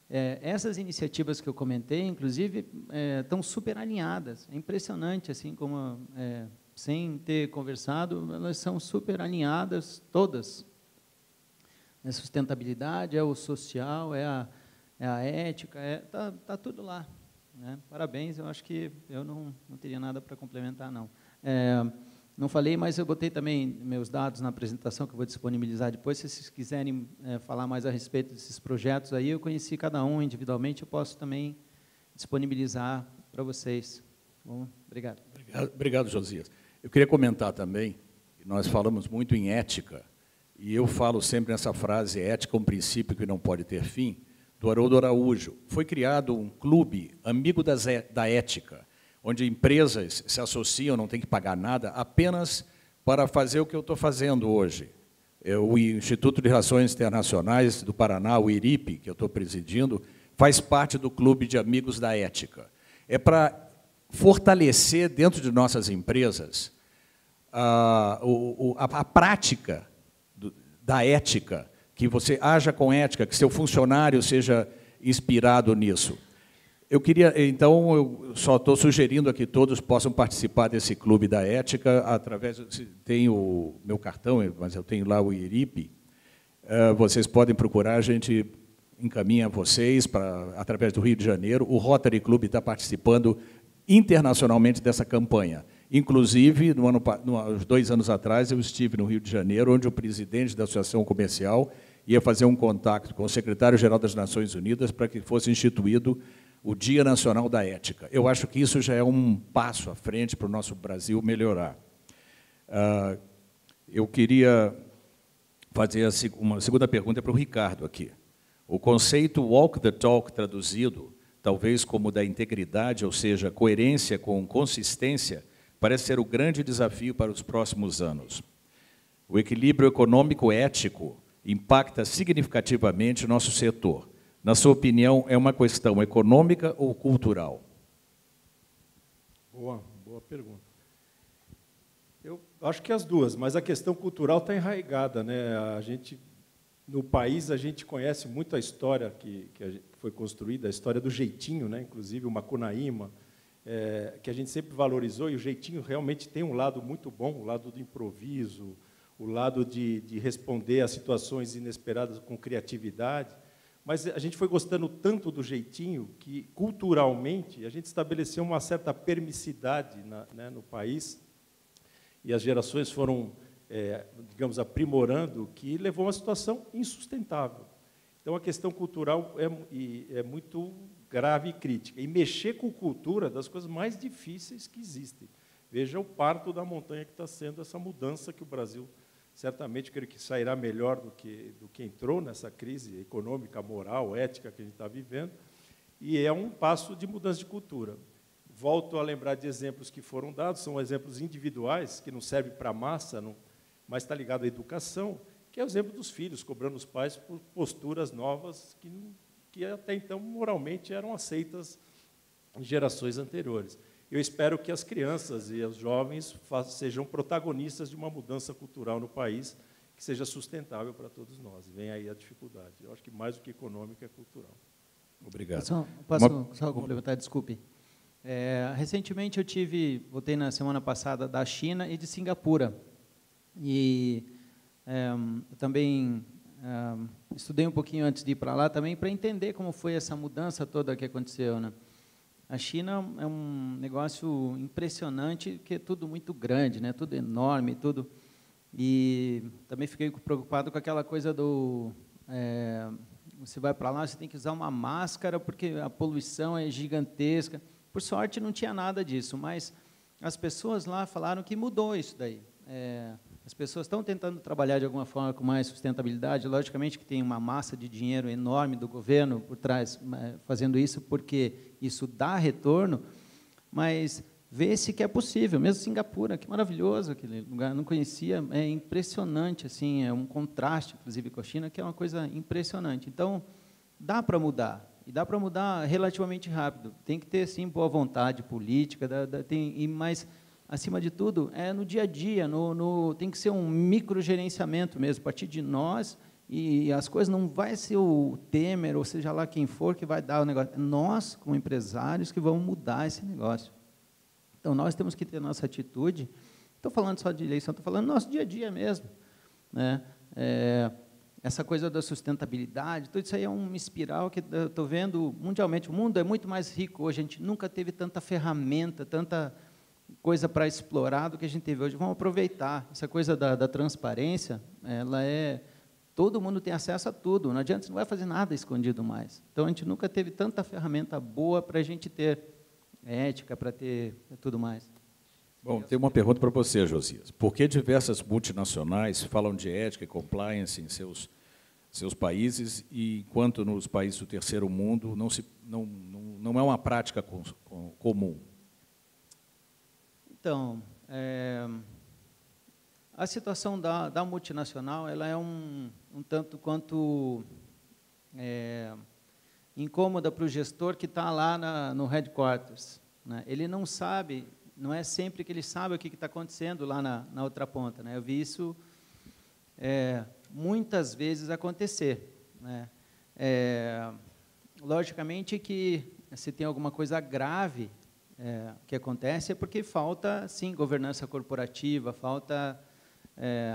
Essas iniciativas que eu comentei, inclusive, estão super alinhadas. É impressionante, assim, como, sem ter conversado, elas são super alinhadas, todas. É sustentabilidade, é o social, é a ética, tá tudo lá, né? Parabéns, eu acho que eu não teria nada para complementar, não. Não falei, mas eu botei também meus dados na apresentação, que eu vou disponibilizar depois. Se vocês quiserem falar mais a respeito desses projetos aí, eu conheci cada um individualmente, eu posso também disponibilizar para vocês. Bom, obrigado. Obrigado, Josias. Eu queria comentar também, que nós falamos muito em ética, e eu falo sempre nessa frase, ética é um princípio que não pode ter fim, do Haroldo Araújo. Foi criado um clube amigo da ética, onde empresas se associam, não tem que pagar nada, apenas para fazer o que eu estou fazendo hoje. O Instituto de Relações Internacionais do Paraná, o IRIP, que eu estou presidindo, faz parte do Clube de Amigos da Ética. É para fortalecer dentro de nossas empresas a prática da ética, que você haja com ética, que seu funcionário seja inspirado nisso. Eu queria, então, eu só estou sugerindo a que todos possam participar desse clube da ética através, tem o meu cartão, mas eu tenho lá o IRIP, vocês podem procurar, a gente encaminha vocês através do Rio de Janeiro. O Rotary Club está participando internacionalmente dessa campanha. Inclusive, uns 2 anos atrás, eu estive no Rio de Janeiro, onde o presidente da Associação Comercial ia fazer um contato com o secretário-geral das Nações Unidas para que fosse instituído o Dia Nacional da Ética. Eu acho que isso já é um passo à frente para o nosso Brasil melhorar. Eu queria fazer uma segunda pergunta para o Ricardo aqui. O conceito walk the talk, traduzido, talvez como da integridade, ou seja, coerência com consistência, parece ser o grande desafio para os próximos anos. O equilíbrio econômico ético impacta significativamente o nosso setor. Na sua opinião, é uma questão econômica ou cultural? Boa pergunta. Eu acho que as duas, mas a questão cultural está enraizada, né? No país, a gente conhece muito a história que foi construída, a história do jeitinho, né? Inclusive o Macunaíma, que a gente sempre valorizou, e o jeitinho realmente tem um lado muito bom, o lado do improviso, o lado de responder a situações inesperadas com criatividade. Mas a gente foi gostando tanto do jeitinho que, culturalmente, a gente estabeleceu uma certa permissividade no país, e as gerações foram, digamos, aprimorando, que levou a uma situação insustentável. Então, a questão cultural é muito grave e crítica. E mexer com cultura é das coisas mais difíceis que existem. Veja o parto da montanha que está sendo essa mudança que o Brasil, certamente, creio que sairá melhor do que entrou nessa crise econômica, moral, ética que a gente está vivendo, e é um passo de mudança de cultura. Volto a lembrar de exemplos que foram dados, são exemplos individuais, que não servem para a massa, mas está ligado à educação, que é o exemplo dos filhos, cobrando os pais por posturas novas que até então, moralmente, eram aceitas em gerações anteriores. Eu espero que as crianças e os jovens sejam protagonistas de uma mudança cultural no país que seja sustentável para todos nós. Vem aí a dificuldade. Eu acho que mais do que econômica é cultural. Obrigado. Posso só complementar? Desculpe. Recentemente eu voltei na semana passada da China e de Singapura. E eu também estudei um pouquinho antes de ir para lá também para entender como foi essa mudança toda que aconteceu, né? A China é um negócio impressionante, que é tudo muito grande, né? Tudo enorme, tudo. E também fiquei preocupado com aquela coisa do... você vai para lá, você tem que usar uma máscara, porque a poluição é gigantesca. Por sorte, não tinha nada disso, mas as pessoas lá falaram que mudou isso daí. As pessoas estão tentando trabalhar de alguma forma com mais sustentabilidade. Logicamente que tem uma massa de dinheiro enorme do governo por trás fazendo isso, porque isso dá retorno, mas vê-se que é possível. Mesmo Singapura, que maravilhoso aquele lugar, não conhecia, é impressionante, assim, é um contraste, inclusive, com a China, que é uma coisa impressionante. Então, dá para mudar, e dá para mudar relativamente rápido. Tem que ter, sim, boa vontade política, mas... acima de tudo, no dia a dia, tem que ser um microgerenciamento mesmo, a partir de nós, e as coisas não vai ser o Temer, ou seja lá quem for, que vai dar o negócio. É nós, como empresários, que vamos mudar esse negócio. Então, nós temos que ter nossa atitude. Não estou falando só de eleição, estou falando do nosso dia a dia mesmo, né? Essa coisa da sustentabilidade, tudo isso aí é uma espiral que eu estou vendo mundialmente. O mundo é muito mais rico hoje, a gente nunca teve tanta ferramenta, tanta coisa para explorar do que a gente teve hoje. Vamos aproveitar. Essa coisa da transparência, todo mundo tem acesso a tudo, não adianta, você não vai fazer nada escondido mais. Então, a gente nunca teve tanta ferramenta boa para a gente ter ética, para ter tudo mais. Bom, tem uma pergunta para você, Josias. Por que diversas multinacionais falam de ética e compliance em seus países, e enquanto nos países do terceiro mundo não é uma prática comum? Então, a situação da multinacional, ela é um tanto quanto incômoda para o gestor que está lá no headquarters, né? Ele não sabe, não é sempre que ele sabe o que está acontecendo lá na outra ponta, né? Eu vi isso muitas vezes acontecer, né? Logicamente que se tem alguma coisa grave que acontece é porque falta, sim, governança corporativa, falta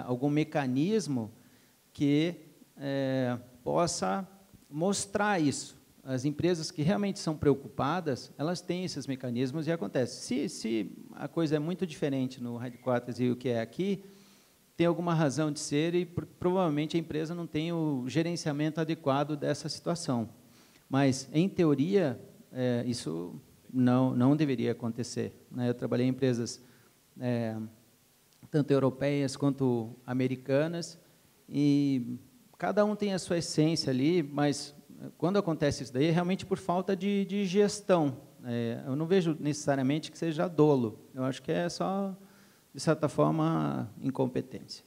algum mecanismo que possa mostrar isso. As empresas que realmente são preocupadas, elas têm esses mecanismos e acontece. Se a coisa é muito diferente no headquarters e o que é aqui, tem alguma razão de ser e provavelmente a empresa não tem o gerenciamento adequado dessa situação. Mas, em teoria, isso não deveria acontecer, né? Eu trabalhei em empresas tanto europeias quanto americanas, e cada um tem a sua essência ali, mas quando acontece isso daí, é realmente por falta de gestão. Eu não vejo necessariamente que seja dolo, eu acho que é só, de certa forma, incompetência.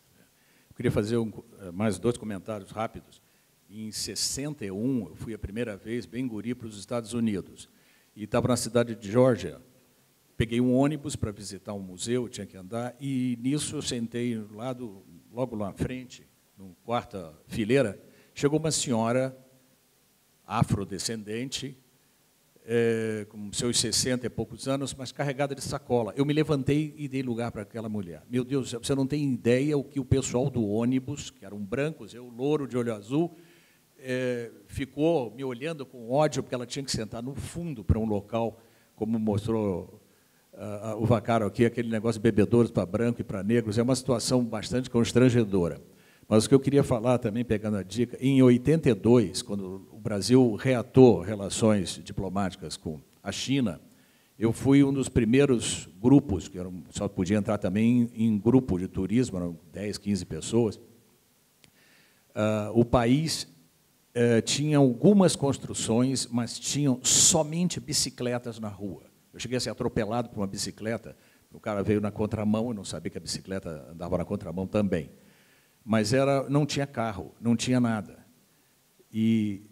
Eu queria fazer mais 2 comentários rápidos. Em 61, eu fui a primeira vez, bem guri, para os Estados Unidos, e estava na cidade de Geórgia. Peguei um ônibus para visitar um museu, tinha que andar, e nisso eu sentei logo lá na frente, na 4ª fileira, chegou uma senhora afrodescendente, com seus 60 e poucos anos, mas carregada de sacola. Eu me levantei e dei lugar para aquela mulher. Meu Deus, você não tem ideia o que o pessoal do ônibus, que eram brancos, eu louro de olho azul, ficou me olhando com ódio, porque ela tinha que sentar no fundo para um local, como mostrou o Vaccaro aqui, aquele negócio de bebedouros para branco e para negros. É uma situação bastante constrangedora. Mas o que eu queria falar também, pegando a dica, em 82, quando o Brasil reatou relações diplomáticas com a China, eu fui um dos primeiros grupos, que só podia entrar também em grupo de turismo, eram 10, 15 pessoas. O país tinha algumas construções, mas tinham somente bicicletas na rua. Eu cheguei a ser atropelado por uma bicicleta, o cara veio na contramão, eu não sabia que a bicicleta andava na contramão também. Mas não tinha carro, não tinha nada. E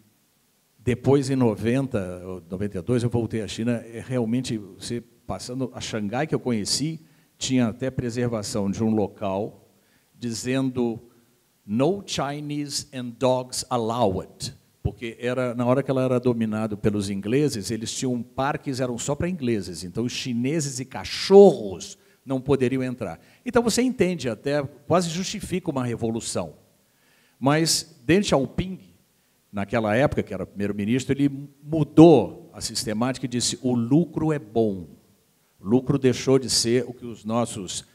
depois, em 90, ou 92, eu voltei à China, realmente, você passando a Xangai, que eu conheci, tinha até preservação de um local dizendo "No Chinese and dogs allowed", porque na hora que ela era dominada pelos ingleses, eles tinham parques, eram só para ingleses, então os chineses e cachorros não poderiam entrar. Então, você entende até, quase justifica uma revolução. Mas Deng Xiaoping, naquela época, que era primeiro-ministro, ele mudou a sistemática e disse: o lucro é bom. O lucro deixou de ser o que os nossos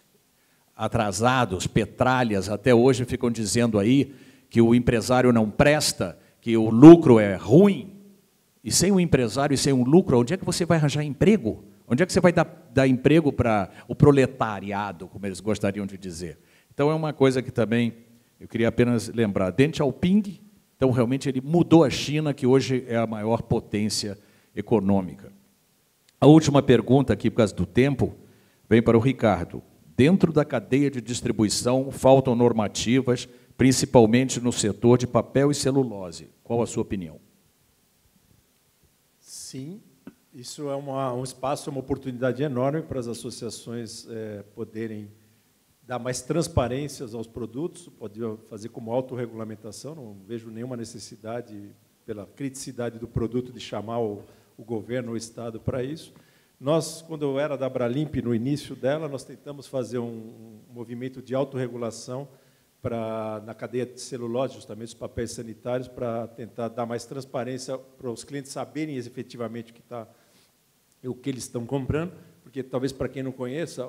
atrasados, petralhas, até hoje ficam dizendo aí, que o empresário não presta, que o lucro é ruim. E sem um empresário e sem um lucro, onde é que você vai arranjar emprego? Onde é que você vai dar emprego para o proletariado, como eles gostariam de dizer? Então, é uma coisa que também eu queria apenas lembrar. Deng Xiaoping, então, realmente, ele mudou a China, que hoje é a maior potência econômica. A última pergunta aqui, por causa do tempo, vem para o Ricardo. Dentro da cadeia de distribuição, faltam normativas, principalmente no setor de papel e celulose. Qual a sua opinião? Sim. Isso é um espaço, uma oportunidade enorme para as associações poderem dar mais transparências aos produtos, poder fazer como autorregulamentação, não vejo nenhuma necessidade, pela criticidade do produto, de chamar o governo ou o Estado para isso. Nós, quando eu era da Abralimp, no início dela, nós tentamos fazer um movimento de autorregulação na cadeia de celulose, justamente os papéis sanitários, para tentar dar mais transparência para os clientes saberem efetivamente o que eles estão comprando, porque talvez para quem não conheça,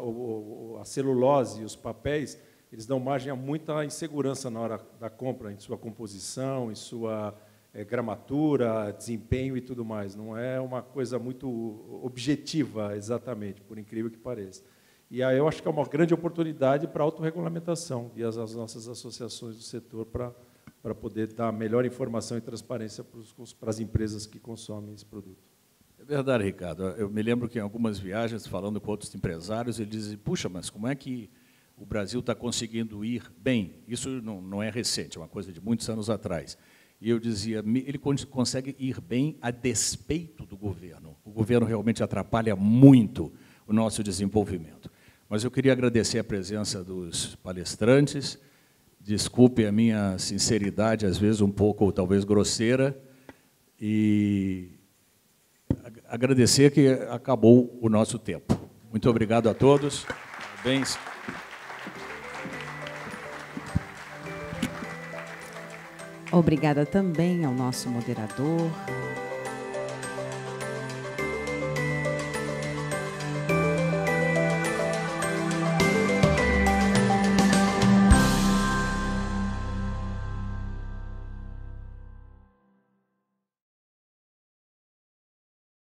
a celulose e os papéis, eles dão margem a muita insegurança na hora da compra, em sua composição, em sua gramatura, desempenho e tudo mais. Não é uma coisa muito objetiva, exatamente, por incrível que pareça. E aí eu acho que é uma grande oportunidade para a autorregulamentação e as nossas associações do setor para poder dar melhor informação e transparência para as empresas que consomem esse produto. verdade, Ricardo. Eu me lembro que em algumas viagens, falando com outros empresários, eles dizem, puxa, mas como é que o Brasil está conseguindo ir bem? Isso não é recente, é uma coisa de muitos anos atrás. E eu dizia, ele consegue ir bem a despeito do governo. O governo realmente atrapalha muito o nosso desenvolvimento. Mas eu queria agradecer a presença dos palestrantes. Desculpe a minha sinceridade, às vezes um pouco, talvez, grosseira, e agradecer que acabou o nosso tempo. Muito obrigado a todos. Parabéns. Obrigada também ao nosso moderador,